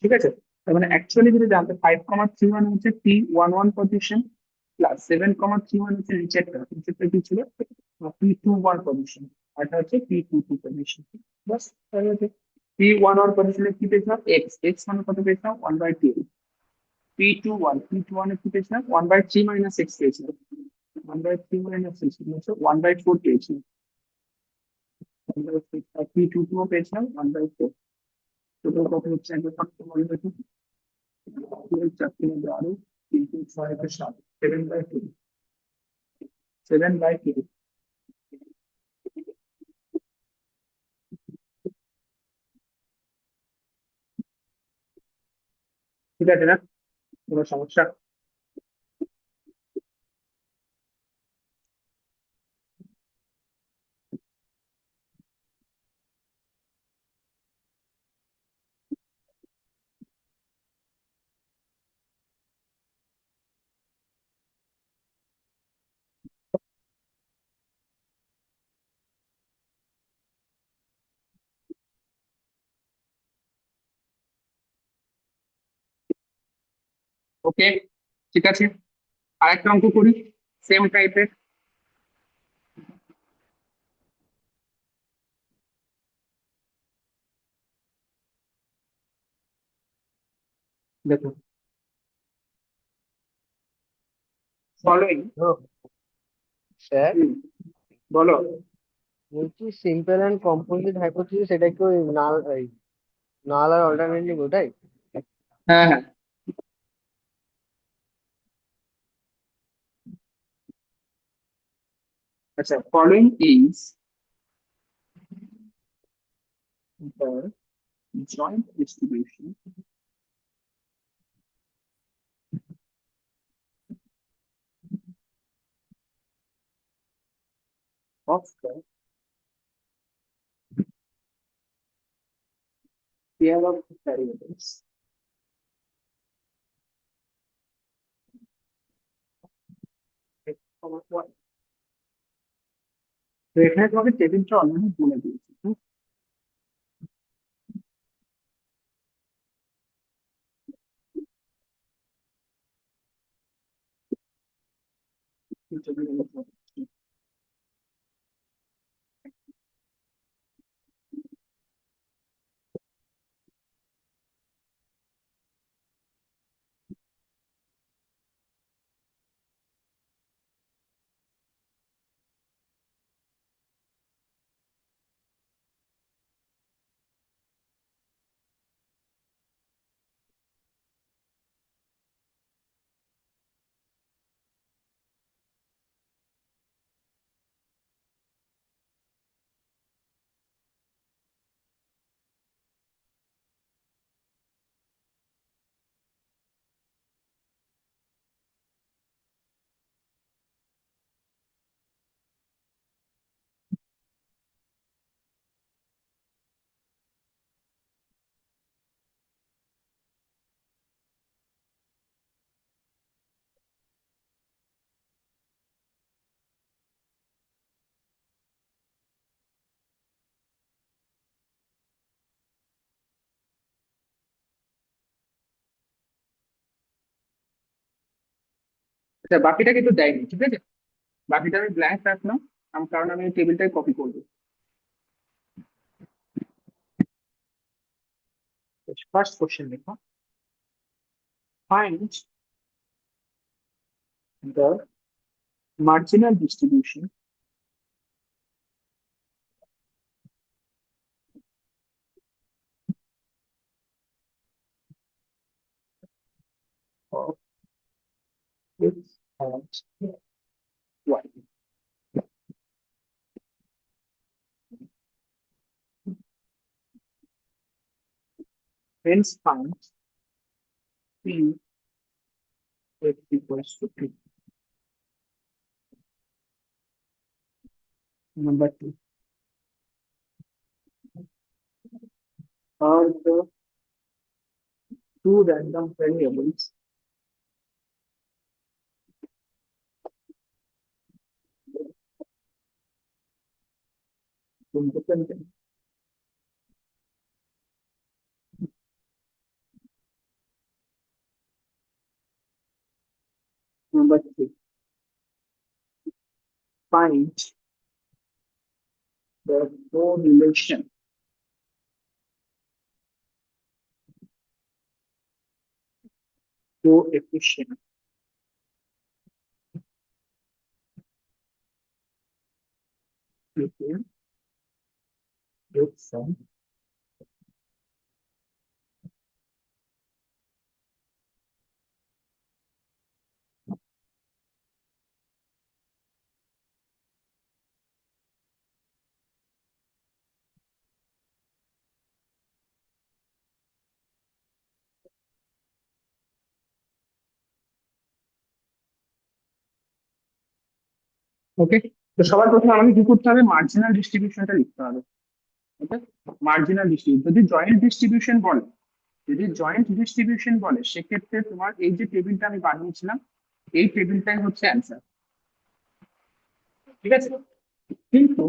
ঠিক আছে, তার মানে অ্যাকচুয়ালি যদি জানতে 5,3 হচ্ছে P11 পজিশন, প্লাস 7,3 হচ্ছে নিচেরটা, নিচেরটা কি ছিল P21 পজিশন, আর এটা হচ্ছে P22 পজিশন। বাস, তাহলে P11 পজিশনে কি পেয়েছিলাম এক্স, এক্স মানে কত পেয়েছিলাম 1/2। P21, P21 এ কি পেয়েছিলাম 1/3 মাইনাস এক্স পেয়েছিলাম, 1/3 মাইনাস এক্স হচ্ছে 1/4 পেয়েছিলাম, 1/4। আর P22 পেয়েছিলাম 1/4। টোটাল কত হচ্ছে একবার ফার্স্ট বলে দেখি। 4 মধ্যে আরো 3 6 7 7/2, 7/2। ঠিক আছে না, কোনো সমস্যা? ওকে, ঠিক আছে, আরেকটা অঙ্ক করি সেম টাইপের। দেখুন, ফলোইং। স্যার বলো। বলছি সিম্পল অ্যান্ড কম্পোজিট হাইপোথিসিস, এটা কি ওই নাল আর অল্টারনেটিভ ওটাই? হ্যাঁ হ্যাঁ, আচ্ছা, following is the joint distribution of the pair of variables x, y। তো এখানে তোমাকে টেবিলটা অলরেডি বলে দিয়েছি, হুম? এই টেবিলের মধ্যে। আচ্ছা, বাকিটা কিন্তু দেয়নি, ঠিক আছে, বাকিটা আমি ব্ল্যাঙ্ক রাখলাম, কারণ আমি টেবিলটাই কপি করবো। ফার্স্ট কোশ্চেন দেখো, find the marginal distribution of x and y। hence find p x equals to 2. Number 2, are the two random variables independent? Number 3, find the correlation coefficient between x and ওকে। তো সবার প্রথমে আমাকে কি করতে হবে, marginal ডিস্ট্রিবিউশনটা লিখতে হবে। ওকে, মার্জিনাল ডিস্ট্রিবিউশন যদি জয়েন্ট ডিস্ট্রিবিউশন বলে, যদি জয়েন্ট ডিস্ট্রিবিউশন বলে সেক্ষেত্রে তোমার এই যে টেবিলটা আমি বানিয়েছিলাম এই টেবিলটাই হচ্ছে অ্যান্সার, ঠিক আছে। কিন্তু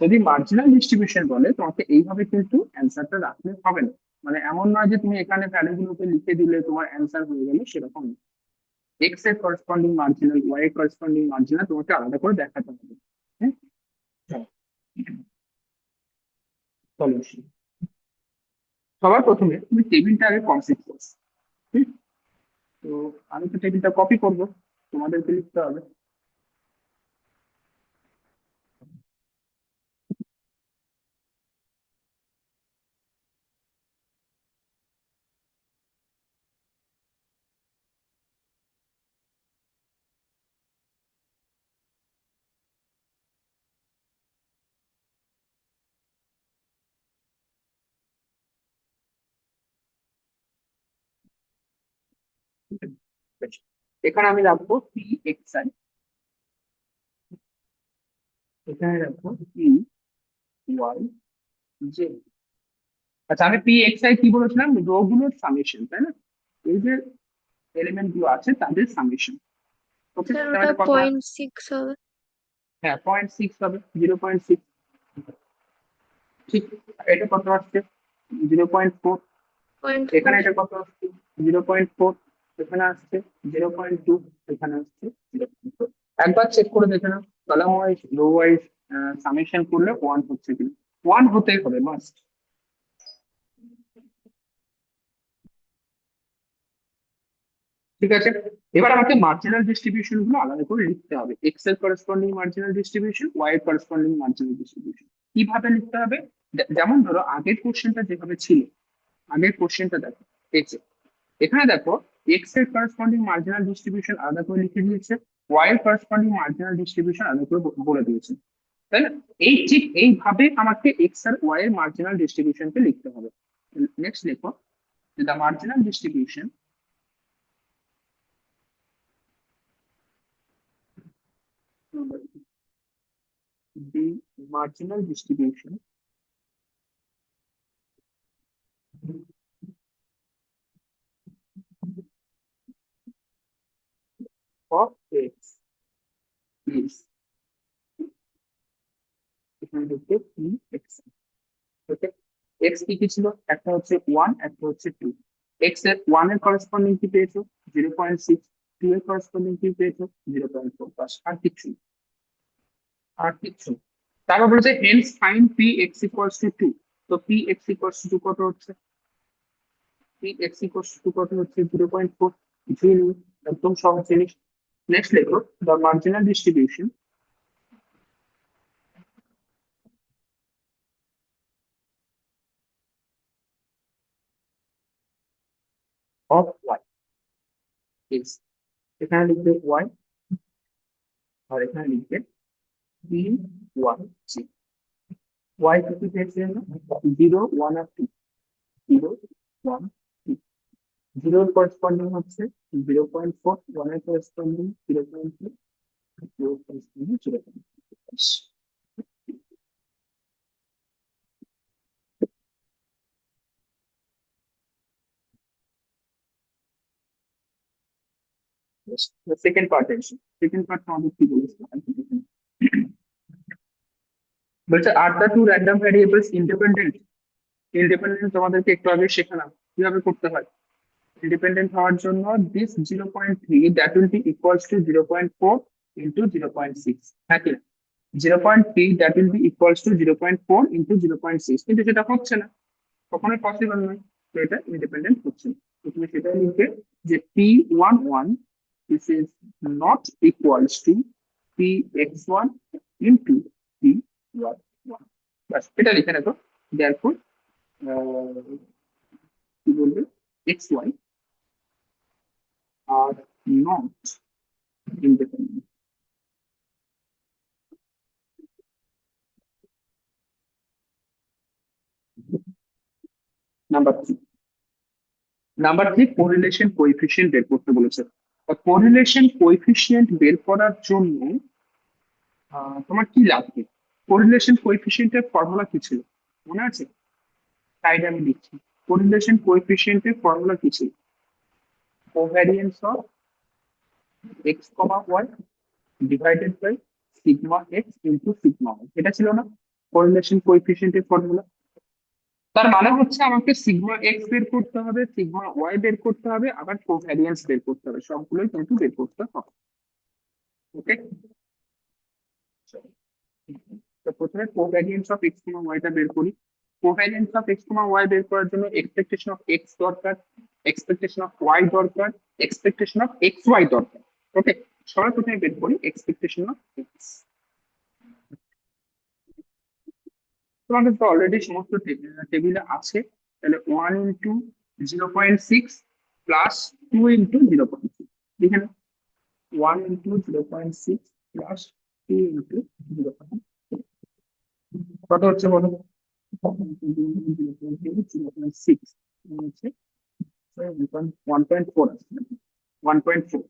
যদি মার্জিনাল ডিস্ট্রিবিউশন বলে তোমাকে এইভাবে কিন্তু অ্যান্সারটা রাখলে হবে না, মানে এমন নয় যে তুমি এখানে ভ্যালুগুলোকে লিখে দিলে তোমার অ্যান্সার হয়ে গেল, সেরকম না। এক্স এর করসপন্ডিং মার্জিনাল, ওয়াই এর করসপন্ডিং মার্জিনাল তোমাকে আলাদা করে দেখাতে হবে। হ্যাঁ, সলিউশন সবার প্রথমে তুমি টেবিলটা আগে কমপ্লিট করছো। ঠিক, তো আমি তো টেবিলটা কপি করব, তোমাদেরকে লিখতে হবে। বেশ। এখানে আমি রাখবো পি এক্স আই, এখানে রাখবো পি ওয়াই জে। আচ্ছা, আমি পি এক্স আই কি বলেছিলাম, রো গুলোর সামেশন, তাই না? এই যে এলিমেন্ট গুলো আছে তাদের সামেশন। ওকে, স্যার তাহলে ওটা এটা কত হয়? 0.6 হবে। হ্যাঁ, 0.6 হবে, 0.6। ঠিক, এটা কত আসছে? 0.4। পয়েন্ট এখানে ফোর এটা কত আসছে? 0.4। এখানে আসছে 0.2। এখানে আসছে 0.4। একবার চেক করে দেখে নাও, column wise row wise summation করলে ওয়ান হচ্ছে কিনা। ওয়ান হতেই হবে, মাস্ট। ঠিক আছে, এবার আমাকে মার্জিনাল ডিস্ট্রিবিউশন গুলো আলাদা করে লিখতে হবে। এক্স এর করসপন্ডিং মার্জিনাল ডিস্ট্রিবিউশন, ওয়াই এর করসপন্ডিং মার্জিনাল ডিস্ট্রিবিউশন কিভাবে লিখতে হবে? যেমন ধরো আগের কোশ্চেনটা যেভাবে ছিল, আগের কোশ্চেনটা দেখো, এই যে এখানে দেখো এক্স এর করসপন্ডিং মার্জিনাল ডিস্ট্রিবিউশন আলাদা করে লিখে দিয়েছে, ওয়াই এর করসপন্ডিং মার্জিনাল ডিস্ট্রিবিউশন আলাদা করে বলে দিয়েছে, তাই না? এই ঠিক এইভাবে আমাকে এক্স আর ওয়াই এর মার্জিনাল ডিস্ট্রিবিউশনকে লিখতে হবে। নেক্সট দেখো, the marginal distribution the marginal distribution of x is, এখানে দেখতে p x। ওকে, x কি কি ছিল, একটা হচ্ছে 1, একটা হচ্ছে 2। x এর 1 এর করসপন্ডিং কি পেয়েছো 0.6, 2 এর করসপন্ডিং কি পেয়েছো 0.4, বাস আর কিছু না, আর কিছু না। তারপর বলেছে hence find P X equals to 2। তো পি এক্স ইকুয়ালস টু কত হচ্ছে, পি এক্স ইকুয়ালস টু কত হচ্ছে 0.4। কিছুই নেই, একদম সহজ জিনিস। নেক্সট লেখো, the marginal distribution of Y is, এখানে লিখবে ওয়াই আর এখানে লিখবে পি ওয়াই জি। ওয়াই কি পেয়েছে, 0, 1 আর 2, 0, ওয়ান জিরোর করেসপন্ডিং হচ্ছে 0.4, ওয়ানের corresponding 0.2, zero corresponding 0.5। Second part second part আমাদের কি বলেছে বলছে are the two random variables independent? Independent তোমাদেরকে একটু আগে শেখালাম কিভাবে করতে হয়। ইন্ডিপেন্ডেন্ট হওয়ার জন্য this 0.3 that will be equals two 0.4 into 0.6, হ্যাঁ কি 0.3 that will be equals two 0.4 into 0.6, কিন্তু সেটা হচ্ছে না, কখনোই পসিবল নয়। তো এটা ইন্ডিপেন্ডেন্ট হচ্ছে না। তো তুমি সেটাই লিখবে যে P11 this is not equals to Px1 into P11, বাস এটা লিখে রাখো। therefore কি বলবে xy are not independent. Number three correlation coefficient বের করতে বলেছে। কোরিলেশন কোএফিসিয়েন্ট বের করার জন্য তোমার কি লাগবে? কোরিলেশন কোএফিসিয়েন্টের ফর্মুলা কি ছিল মনে আছে? তাই আমি লিখছি। কোরিলেশন কোএফিসিয়েন্টের ফর্মুলা কি ছিল? Covariance of x, y divided by sigma x into sigma y, এটা ছিল না কোরিলেশন কোএফিসিয়েন্টের ফর্মুলা? তার মানে হচ্ছে আমাকে সিগমা এক্স বের করতে হবে, সিগমা ওয়াই বের করতে হবে, আবার কোভ্যারিয়েন্স বের করতে হবে, সবগুলোই কিন্তু বের করতে হবে। ওকে, তো প্রথমে কোভ্যারিয়েন্স অফ এক্স কমা ওয়াইটা বের করি। কোভ্যারিয়েন্স অফ এক্স কমা ওয়াই বের করার জন্য এক্সপেকটেশন অফ এক্স দরকার, এক্সপেকটেশন অফ ওয়াই দরকার, এক্সপেকটেশন অফ এক্স ওয়াই দরকার। ওকে, সবার প্রথমে বের করি এক্সপেকটেশন অফ এক্স। তোমাদের তো অলরেডি সমস্ত টেবিলে আছে, তাহলে 1 × 0.6 প্লাস 2 × 0.6, দেখে না 1 × 0.6 প্লাস 2 × 0.6 কত হচ্ছে বলো? 0.6 হচ্ছে 1.4 আসছে, 1.4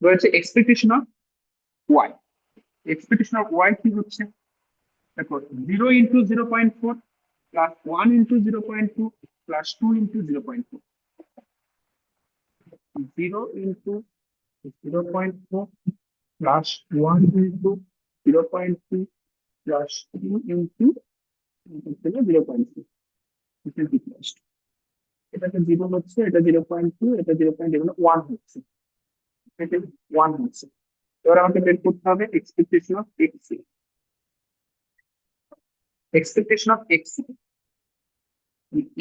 রয়েছে। Expectation of Y, expectation of Y কি হচ্ছে দেখো 0 × 0.4 plus 1 × 0.2 plus 2 × 0.4, 0 × 0.4 plus 1 into 0.2 plus 2 into 0.2, this is equals to, এটাকে 0 হচ্ছে, এটা 0.2, এটা 0.1 হচ্ছে, এটা 1 হচ্ছে। এবার আমাকে বের করতে হবে expectation of X, expectation of X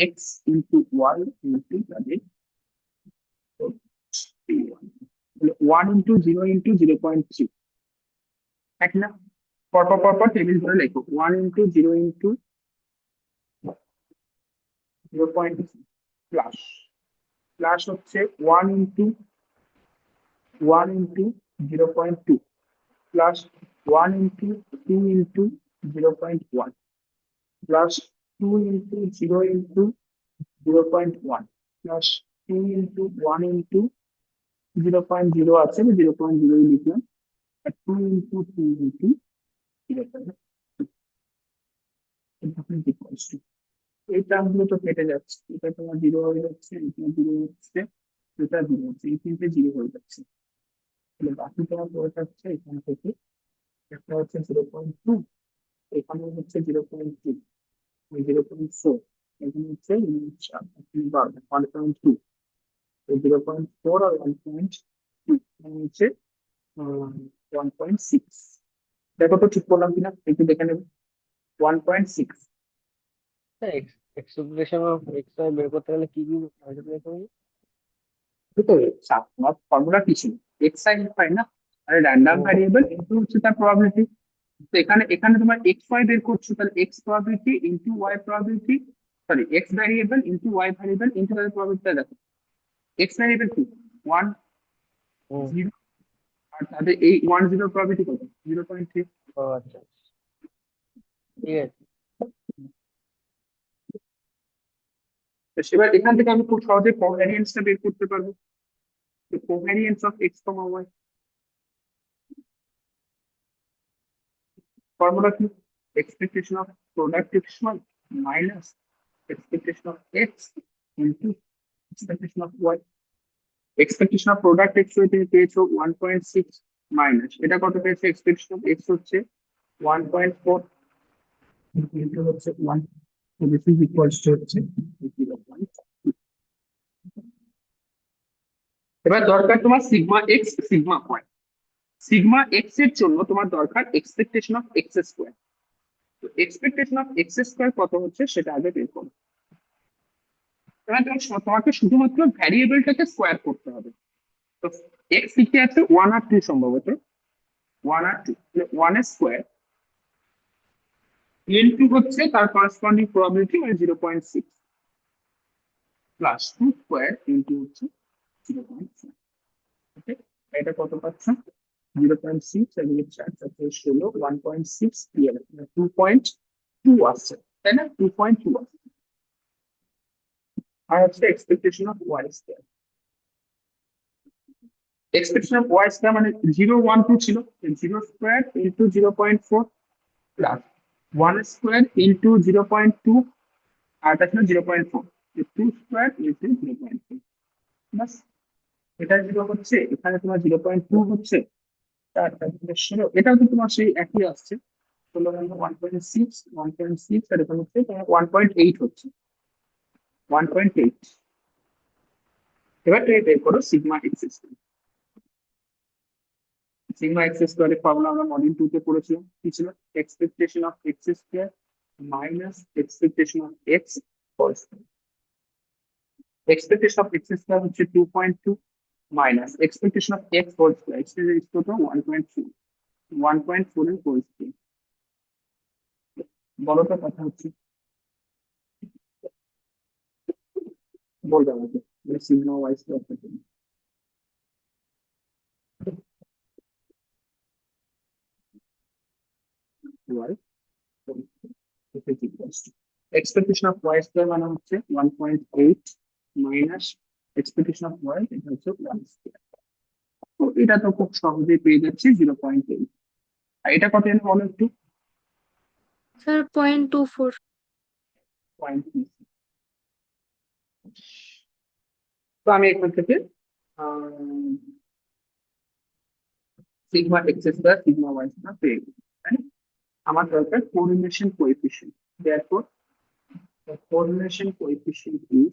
X into Y into তাদের 1 into 0 into 0.3, এক না? পরপর টেবিল ধরে লেখো 1 into 0 into 0.3 প্লাস প্লাস হচ্ছে 1 into 0.2 plus 1 into 2 into 0.1 plus 2 into 0 into 0.1 plus 2 into 1 into 0.0 আছে, 0.0 লিখলাম, আর 2 into 2 into 0.2, এই টার্মগুলো তো কেটে যাচ্ছে, এটা তোমার 0 হয়ে যাচ্ছে, এটা 0 হচ্ছে, এটা 0 হচ্ছে, এই তিনটে 0 হয়ে যাচ্ছে। তাহলে বাকি তোমার পড়ে থাকছে এখান থেকে একটা হচ্ছে 0.2, এখানে হচ্ছে 0.3, 0.4, এখানে হচ্ছে 1.2, 0.4 আর 1.2 হচ্ছে 1.6। দেখো তো ঠিক করলাম কিনা একটু দেখে নেবে। 1.6, এক্সপ্রেশন অফ এক্স ওয়াই বের করতে গেলে কি কি মাল্টিপ্লাই করবো? তো তোমার ফর্মুলা কি ছিল? এক্স আই এফ আই না, আরে র্যান্ডম ভ্যারিয়েবল ইনটু হচ্ছে তার প্রবাবিলিটি। তো এখানে এখানে তোমার এক্স ওয়াই বের করছো, তাহলে X probability into Y probability, sorry X variable into Y variable into তাদের প্রবাবিলিটি। দেখো এক্স ভ্যারিয়েবল কি 1 হুম, 0, আর তাদের এই 1 0 প্রবাবিলিটি কত? 0.3। ও আচ্ছা, ঠিক আছে। তো সেবার এখান থেকে আমি খুব সহজে কোভ্যারিয়েন্সটা বের করতে পারবো। তো covariance of x comma y formula কি? Expectation of product x Y minus expectation of x into expectation of Y. Expectation of product x y তুমি পেয়েছো 1.6 মাইনাস এটা কত পেয়েছো? এক্সপেকটেশন অফ এক্স হচ্ছে 1.4 ইন্টু হচ্ছে 1, so this is equals to হচ্ছে 0.2। এবার দরকার তোমার sigma X sigma Y. Sigma X এর জন্য তোমার দরকার এক্সপেকটেশন অফ এক্স স্কোয়ার। তো এক্সপেকটেশন অফ এক্স স্কোয়ার কত হচ্ছে সেটা আগে বের করো। এবার তোমাকে শুধুমাত্র ভ্যারিয়েবলটাকে স্কোয়ার করতে হবে। তো এক্স কি আছে? 1 আর 2 সম্ভবত, 1 আর 2, 1 স্কোয়ার ইন্টু হচ্ছে তার করেসপন্ডিং প্রবাবিলিটি মানে 0.6 প্লাস 2 স্কোয়ার ইন্টু হচ্ছে 0.5। ওকে, এটা কত পাচ্ছ? 0.6 আর 4 16, 1.6 2.2 আসছে, তাই না? 2.2 আসছে। আর হচ্ছে expectation of Y square. Expectation of Y square মানে 0.1 2 ছিল, 0 square into 0.4 plus 1 square into 0.2 আর এটা ছিল 0.4, 2 স্কোয়ার ইন্টু 0.4 বাস। এটা 0 হচ্ছে, এখানে তোমার 0.2 হচ্ছে, তার 16, এটাও তো তোমার সেই একই আসছে। 1.6 1.6 আর এখানে হচ্ছে তোমার 1.8 হচ্ছে, 1.8। এবার তুমি বের করো sigma X square. Sigma X স্কোয়ারের ফর্মুলা আমরা মডিউল 2 তে পড়েছিলাম, কি ছিল? Expectation of X square minus expectation of X whole square. Expectation of X square হচ্ছে 2.2 minus expectation of X whole square, X এর কত? 1.4, 1.4 এর হোল স্কোয়ার। বলো তো কথা হচ্ছে, বলবে আমাকে সিগমা ওয়াই স্কোয়ার কত? Y expectation of Y square মানে হচ্ছে 1.8 মাইনাস এক্সপেকটেশন অফ ওয়াই, এটা হচ্ছে 1 স্কোয়ার। তো এটা তো খুব সহজেই পেয়ে যাচ্ছি 0.8। আর এটা কত এনে বলো একটু? স্যার 0.24। 0.3। তো আমি এখান থেকে sigma X square sigma Y square পেয়ে গেছি, তাই না? আমার দরকার correlation coefficient. Therefore the correlation coefficient is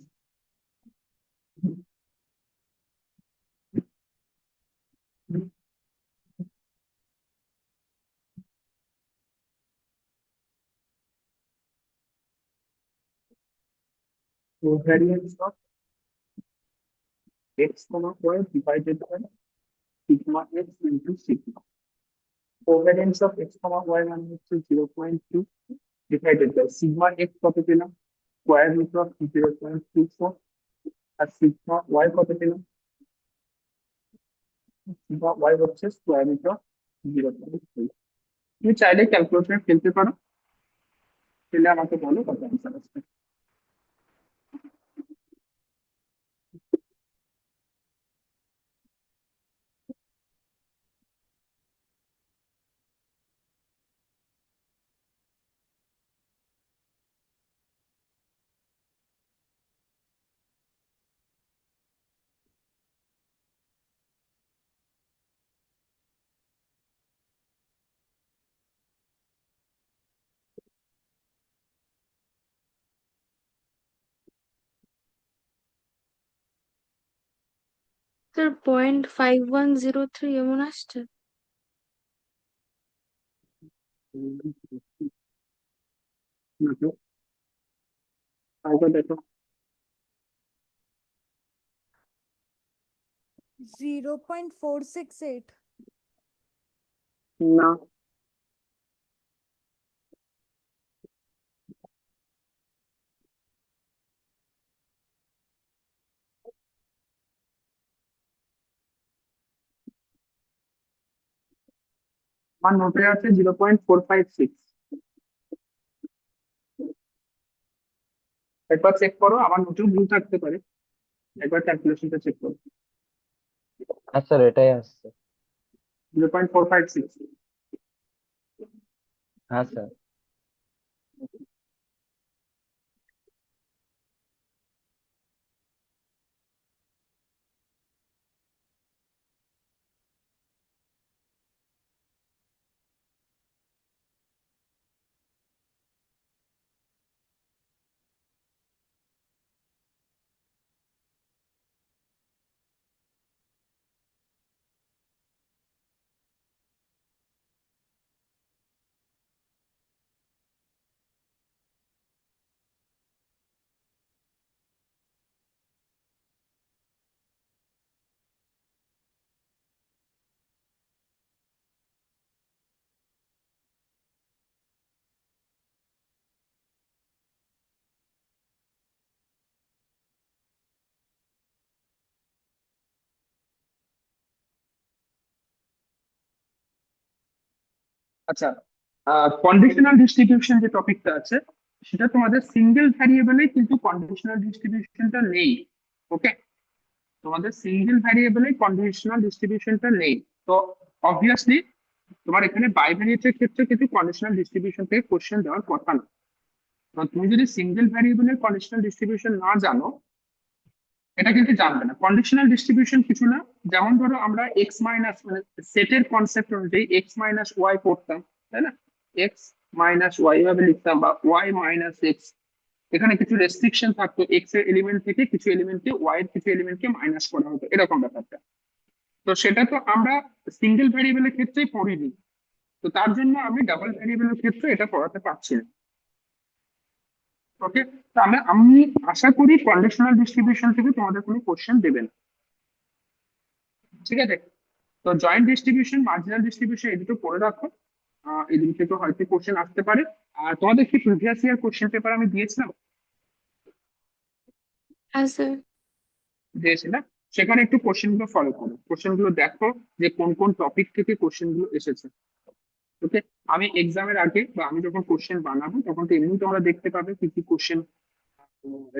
covariance of x comma y divided by sigma x into sigma. Covariance of x comma y মানে হচ্ছে 0.2 divided by sigma x কত পেলাম? স্কোয়ার রুট অফ 0.24 আর সিগমা y কত পেলাম? Sigma y হচ্ছে square root of 0.3। তুমি চাইলে ক্যালকুলেটর ফেলতে পারো, ফেলে আমাকে বলো কত অ্যান্সার আসবে। স্যার 0.5103 এমন আসছে। না তো, আরেকবার দেখো। 0.468. না, আমার নোটে আছে 0.456। একবার চেক করো, আমার নোটেও ভুল থাকতে পারে, একবার ক্যালকুলেশনটা চেক করো। হ্যাঁ স্যার, এটাই আসছে। 0.456। হ্যাঁ স্যার। আচ্ছা, কন্ডিশনাল ডিস্ট্রিবিউশন যে টপিকটা আছে, সেটা তোমাদের সিঙ্গেল ভ্যারিয়েবলে কিন্তু কন্ডিশনাল ডিস্ট্রিবিউশনটা নেই। ওকে, তোমাদের সিঙ্গেল ভ্যারিয়েবলে কন্ডিশনাল ডিস্ট্রিবিউশনটা নেই। তো অবভিয়াসলি তোমার এখানে বাইভ্যারিয়েটের ক্ষেত্রে কিন্তু কন্ডিশনাল ডিস্ট্রিবিউশন থেকে কোশ্চেন দেওয়ার কথা না। তো তুমি যদি সিঙ্গেল ভ্যারিয়েবলের কন্ডিশনাল ডিস্ট্রিবিউশন না জানো, এটা কিন্তু জানবে না। কন্ডিশনাল ডিস্ট্রিবিউশন কিছু না, যেমন ধরো আমরা এক্স মাইনাস মানে সেটের কনসেপ্ট অনুযায়ী এক্স মাইনাস ওয়াই করতাম, তাই না? এক্স মাইনাস ওয়াই ভাবে লিখতাম, বা ওয়াই মাইনাস এক্স। এখানে কিছু রেস্ট্রিকশন থাকতো, এক্স এর এলিমেন্ট থেকে কিছু এলিমেন্টকে, ওয়াই এর কিছু এলিমেন্টকে মাইনাস করা হতো, এরকম ব্যাপারটা। তো সেটা তো আমরা সিঙ্গেল ভ্যারিয়েবলের ক্ষেত্রেই পড়িনি। তো তার জন্য আমি ডাবল ভ্যারিয়েবলের ক্ষেত্রে এটা পড়াতে পারছি না। ওকে, তো আমি আশা করি কন্ডিশনাল ডিস্ট্রিবিউশন থেকে তোমাদের কোনো কোশ্চেন দেবে না। ঠিক আছে, তো জয়েন্ট ডিস্ট্রিবিউশন, মার্জিনাল ডিস্ট্রিবিউশন এই দুটো পড়ে রাখো। এই দুটো থেকে হয়তো কোশ্চেন আসতে পারে। আর তোমাদের কি প্রিভিয়াস ইয়ার কোশ্চেন পেপার আমি দিয়েছিলাম, হ্যাঁ স্যার। দিয়েছিলাম, সেখানে একটু কোশ্চেন গুলো ফলো করো, কোশ্চেন গুলো দেখো যে কোন কোন টপিক থেকে কোশ্চেন গুলো এসেছে। ওকে, আমি এক্সামের আগে বা আমি যখন কোশ্চেন বানাবো তখন তো এমনি তোমরা দেখতে পাবে কি কি কোশ্চেন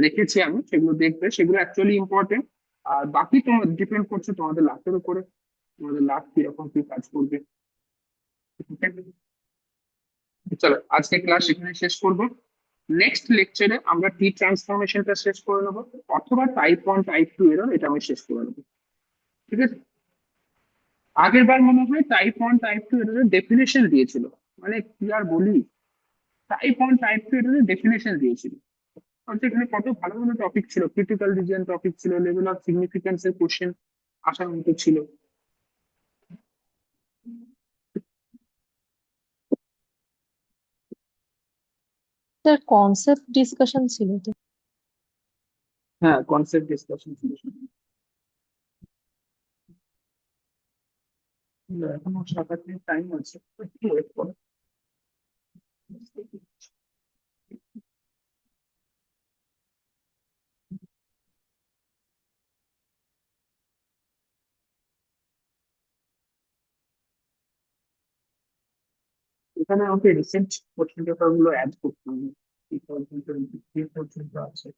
রেখেছি আমি, সেগুলো দেখবে, সেগুলো অ্যাকচুয়ালি ইম্পর্টেন্ট। আর বাকি তোমার ডিপেন্ড করছে তোমাদের লাকের উপরে, তোমাদের লাক কিরকম কি কাজ করবে। Okay? চলো আজকে ক্লাস এখানে শেষ করব। নেক্সট লেকচারে আমরা টি ট্রান্সফরমেশনটা শেষ করে নেবো, অথবা টাইপ 1 টাইপ 2 এরর এটা আমি শেষ করে নেবো। ঠিক আছে, আগের বার মনে হয় টাইপ 1 টাইপ 2 এরর ডেফিনেশন দিয়েছিল, মানে কি আর বলি, টাইপ 1 টাইপ 2 এরর ডেফিনেশন দিয়েছিল। অর্থাৎ এখানে কত ভালো ভালো টপিক ছিল, ক্রিটিক্যাল রিজিয়ন টপিক ছিল, লেভেল অফ সিগনিফিকেন্স এর কোশ্চেন আসার মতো ছিল। স্যার কনসেপ্ট ডিসকাশন ছিল তো। হ্যাঁ, কনসেপ্ট ডিসকাশন ছিল। এখনো 7-8 মিনিট টাইম আছে, একটু ওয়েট করো। এখানে আমাকে রিসেন্ট কোশ্চেন পেপার গুলো অ্যাড করতে হবে, 2023 পর্যন্ত আছে।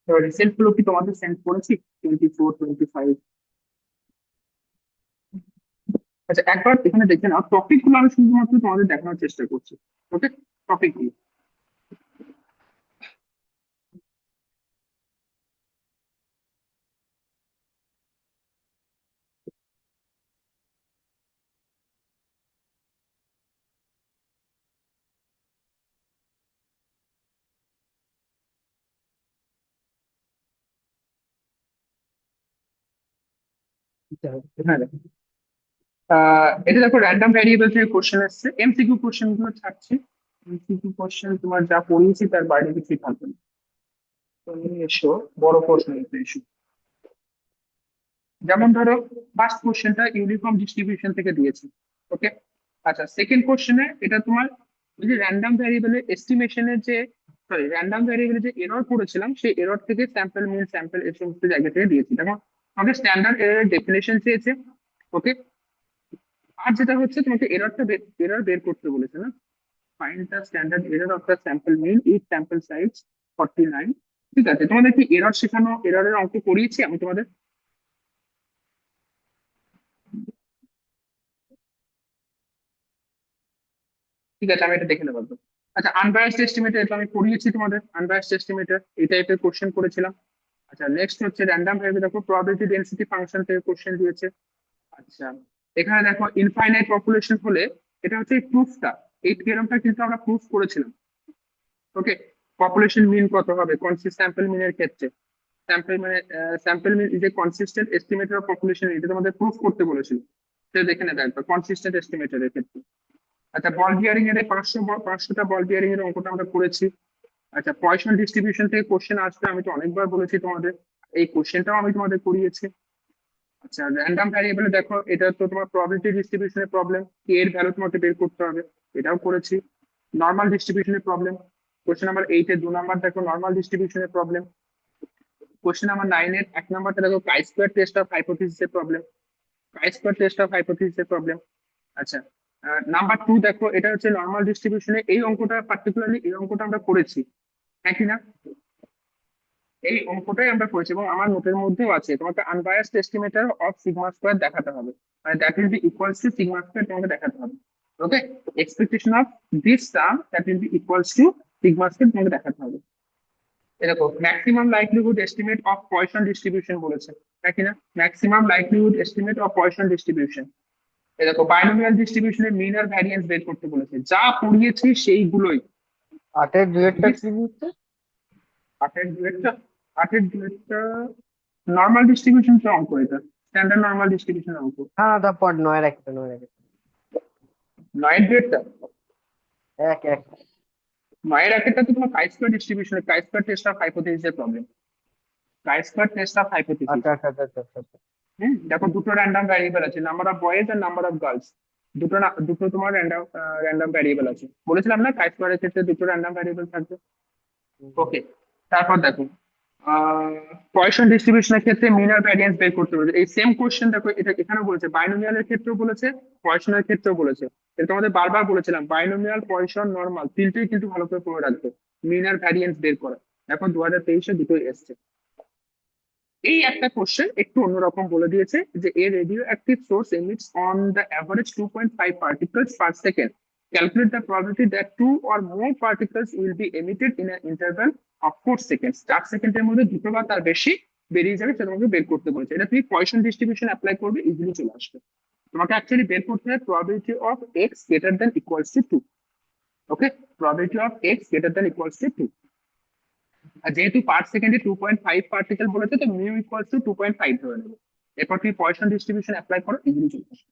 তো রিসেন্ট গুলো কি তোমাদের সেন্ড করেছি? 24, 25। আচ্ছা, একবার এখানে দেখে নাও, টপিক গুলো আমি শুধুমাত্র তোমাদের দেখানোর চেষ্টা করছি। ওকে, টপিক গুলো হ্যাঁ দেখো। এটা দেখো, র্যান্ডম ভ্যারিয়েবল থেকে কোশ্চেন আসছে, এমসিকিউ কোশ্চেন গুলো ছাড়ছি। এমসিকিউ কোশ্চেন তোমার যা পড়িয়েছি তার বাইরে কিছুই থাকবে না। তুমি এসো, বড় প্রশ্ন এসো। যেমন ধরো ফার্স্ট কোশ্চেনটা ইউনিফর্ম ডিস্ট্রিবিউশন থেকে দিয়েছে। ওকে, আচ্ছা, সেকেন্ড কোশ্চেনে এটা তোমার ওই যে র্যান্ডম ভ্যারিয়েবলের এস্টিমেশনের যে, সরি, র্যান্ডম ভ্যারিয়েবলের যে এরর করেছিলাম সেই এরর থেকে স্যাম্পল মিন স্যাম্পল এই সমস্ত জায়গা থেকে দিয়েছি। দেখো, আমাদের স্ট্যান্ডার্ড এরর ডেফিনেশন চেয়েছে। ওকে, আর যেটা হচ্ছে তোমাকে এরর বের করতে বলেছে না, find the standard error of the sample mean if sample size 49 ঠিক আছে, তোমাদের কি এরর শেখানো, এররের অঙ্ক করিয়েছি আমি তোমাদের? ঠিক আছে, আমি এটা দেখে নেবো একবার। আচ্ছা, আনবায়াসড এস্টিমেটর এটা আমি করিয়েছি তোমাদের, আনবায়াসড এস্টিমেটর এই টাইপের কোশ্চেন করেছিলাম। আচ্ছা, নেক্সট হচ্ছে র্যান্ডম ভ্যারিয়েবল, দেখো প্রবাবিলিটি ডেনসিটি ফাংশন থেকে কোশ্চেন দিয়েছে। আচ্ছা, এখানে দেখো ইনফাইনাইট পপুলেশন হলে এটা হচ্ছে প্রুফটা, এই থিওরেমটা কিন্তু আমরা প্রুফ করেছিলাম। ওকে, পপুলেশন মিন কত হবে স্যাম্পল মিনের ক্ষেত্রে, স্যাম্পল মানে sample mean is a consistent estimator of population, এটা তোমাদের প্রুফ করতে বলেছিল, সেটা দেখে নেবে একবার কনসিস্টেন্ট এস্টিমেটরের ক্ষেত্রে। আচ্ছা, বল বিয়ারিং এর 500টা বল বিয়ারিং এর অঙ্কটা আমরা করেছি। আচ্ছা, পয়সন ডিস্ট্রিবিউশন থেকে কোশ্চেন আসবে, আমি তো অনেকবার বলেছি তোমাদের, এই কোশ্চেনটাও আমি তোমাদের করিয়েছি। আচ্ছা, র্যান্ডম ভ্যারিয়েবলে দেখো এটা তো তোমার প্রবাবিলিটি ডিস্ট্রিবিউশনের প্রবলেম, কে এর ভ্যালু তোমাকে বের করতে হবে, এটাও করেছি। নর্মাল ডিস্ট্রিবিউশনের প্রবলেম, কোশ্চেন নাম্বার 8 এর 2 নাম্বার দেখো নর্মাল ডিস্ট্রিবিউশনের প্রবলেম। কোশ্চেন নাম্বার 9 এর 1 নাম্বারটা দেখো কাই স্কয়ার টেস্ট অফ হাইপোথিসিসের problem, chi square test of হাইপোথিসিসের প্রবলেম। আচ্ছা, নাম্বার 2 দেখো এটা হচ্ছে নর্মাল ডিস্ট্রিবিউশনে, এই অঙ্কটা পার্টিকুলারলি এই অঙ্কটা আমরা করেছি, হ্যাঁ কি না? এই অঙ্কটাই আমরা করেছি এবং আমার নোটের মধ্যেও আছে, তোমাকে unbiased estimator of sigma square দেখাতে হবে, মানে that will be equals to sigma square তোমাকে দেখাতে হবে। Okay, expectation of this sum that will be equals to sigma square তোমাকে দেখাতে হবে। দেখো maximum likelihood estimate of Poisson distribution বলেছে, তাই কিনা? Maximum likelihood estimate of Poisson distribution, দেখো বাইনোমিয়াল ডিস্ট্রিবিউশনের মিন আর ভ্যারিয়েন্স বের করতে বলেছে, যা পড়িয়েছি সেইগুলোই। 8-এর ডুয়েটটা কি দিচ্ছে? 8-এর ডুয়েটটা, 8-এর ডুয়েটটা নর্মাল ডিস্ট্রিবিউশন অঙ্ক, এটা স্ট্যান্ডার্ড নর্মাল ডিস্ট্রিবিউশন অঙ্ক। হ্যাঁ, তারপর 9-এর একটা 9-এর ডুয়েটটা, এক এক 9-এর একটা তো তোমার কাই স্কয়ার ডিস্ট্রিবিউশনের কাই স্কয়ার টেস্ট অফ হাইপোথিসিসের problem, chi square test of hypothesis. আচ্ছা আচ্ছা আচ্ছা আচ্ছা আচ্ছা আচ্ছা। দেখো দুটো র্যান্ডম ভ্যারিয়েবল আছে, নাম্বার অফ বয়েজ আর নাম্বার অফ গার্লস, দুটো তোমার র্যান্ডম র্যান্ডম ভ্যারিয়েবল আছে, বলেছিলাম না কাই স্কয়ারের ক্ষেত্রে দুটো র্যান্ডম ভ্যারিয়েবল থাকবে। ওকে, তারপর দেখো পয়সন ডিস্ট্রিবিউশনের ক্ষেত্রে মিন আর ভ্যারিয়েন্স বের করতে বলেছে, এই সেম কোশ্চেন দেখো এটা এখানেও বলেছে, বাইনোমিয়ালের ক্ষেত্রেও বলেছে, পয়সনের ক্ষেত্রেও বলেছে। এটা তোমাদের বারবার বলেছিলাম, বাইনোমিয়াল পয়সন নর্মাল তিনটেই কিন্তু ভালো করে পড়ে রাখবে, মিন আর ভ্যারিয়েন্স বের করা। এখন 2023-এ দুটোই এসছে। এই একটা কোশ্চেন একটু অন্যরকম বলে দিয়েছে যে a radio active source emits on the average 2.5 particles per second. Calculate the probability that 2 or more particles will be emitted in an interval of 4 seconds. 4 সেকেন্ডের মধ্যে দুটো বা তার বেশি বেরিয়ে যাবে, সেটা তোমাকে বের করতে বলেছে। এটা তুমি পয়সন ডিস্ট্রিবিউশন অ্যাপ্লাই করবে, ইজিলি চলে আসবে। তোমাকে অ্যাকচুয়ালি বের করতে হবে probability of x greater than equals to 2. Okay, probability of x greater than equals to 2, আর যেহেতু পার সেকেন্ডে 2.5 পার্টিকেল বলেছে তো মিউ ইকুয়ালস টু 2.5 ধরে নেবে। এরপর তুমি পয়সন ডিস্ট্রিবিউশন অ্যাপ্লাই করো, ইজিলি চলে আসবে।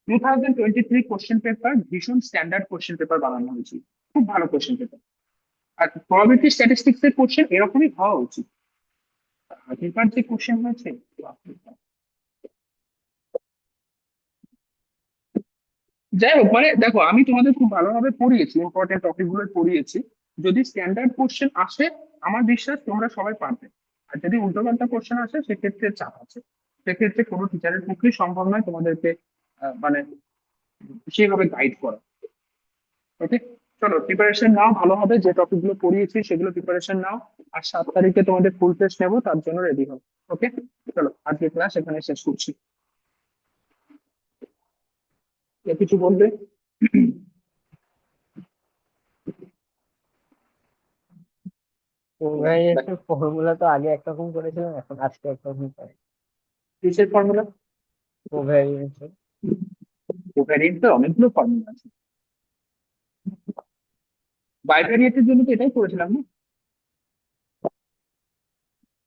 2023 কোশ্চেন পেপার ভীষণ স্ট্যান্ডার্ড কোশ্চেন পেপার বানানো হয়েছে, খুব ভালো কোশ্চেন পেপার। আর প্রবাবিলিটি স্ট্যাটিস্টিক্স এর কোশ্চেন এরকমই হওয়া উচিত। আগেরবার যে কোশ্চেন হয়েছে, বাপরে বাপ। যাই হোক, মানে দেখো আমি তোমাদের খুব ভালোভাবে পড়িয়েছি, ইম্পর্টেন্ট টপিক গুলো পড়িয়েছি। যদি স্ট্যান্ডার্ড কোশ্চেন আসে আমার বিশ্বাস তোমরা সবাই পারবে, আর যদি উল্টোপাল্টা কোশ্চেন আসে সেক্ষেত্রে চাপ আছে, সেক্ষেত্রে কোনো টিচারের পক্ষেই সম্ভব নয় তোমাদেরকে মানে সেভাবে গাইড করা। ওকে, চলো প্রিপারেশন নাও ভালোভাবে, যে টপিক গুলো পড়িয়েছি সেগুলো প্রিপারেশন নাও, আর 7 তারিখে তোমাদের ফুল টেস্ট নেবো, তার জন্য রেডি হও। ওকে, চলো আজকে ক্লাস এখানে শেষ করছি। কেউ কিছু বলবে? কোভ্যারিয়েন্সের ফর্মুলা তো আগে একরকম করেছিলাম, এখন আজকে একরকম করে। কিসের ফর্মুলা? কোভ্যারিয়েন্সের কোভ্যারিয়েন্টের অনেকগুলো ফর্মুলা আছে, বাইভ্যারিয়েন্টের জন্য তো এটাই করেছিলাম না?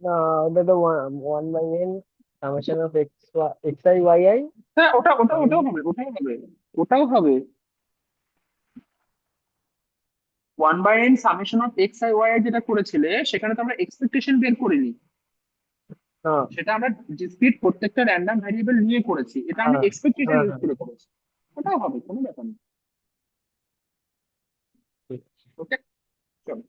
না, ওটা তো 1/n summation of xi yi। হ্যাঁ, ওটাও হবে, ওটাও হবে 1/n summation of xi yi, যেটা করেছিলে সেখানে তো আমরা এক্সপেকটেশন বের করিনি, হ্যাঁ সেটা আমরা ডিসক্রিট প্রত্যেকটা র্যান্ডম ভ্যারিয়েবল নিয়ে করেছি, এটা আমরা হ্যাঁ এক্সপেকটেশন হ্যাঁ ইউজ হ্যাঁ করে করেছি, ওটাও হবে, কোনো ব্যাপার নেই। ঠিক। ওকে, চলো।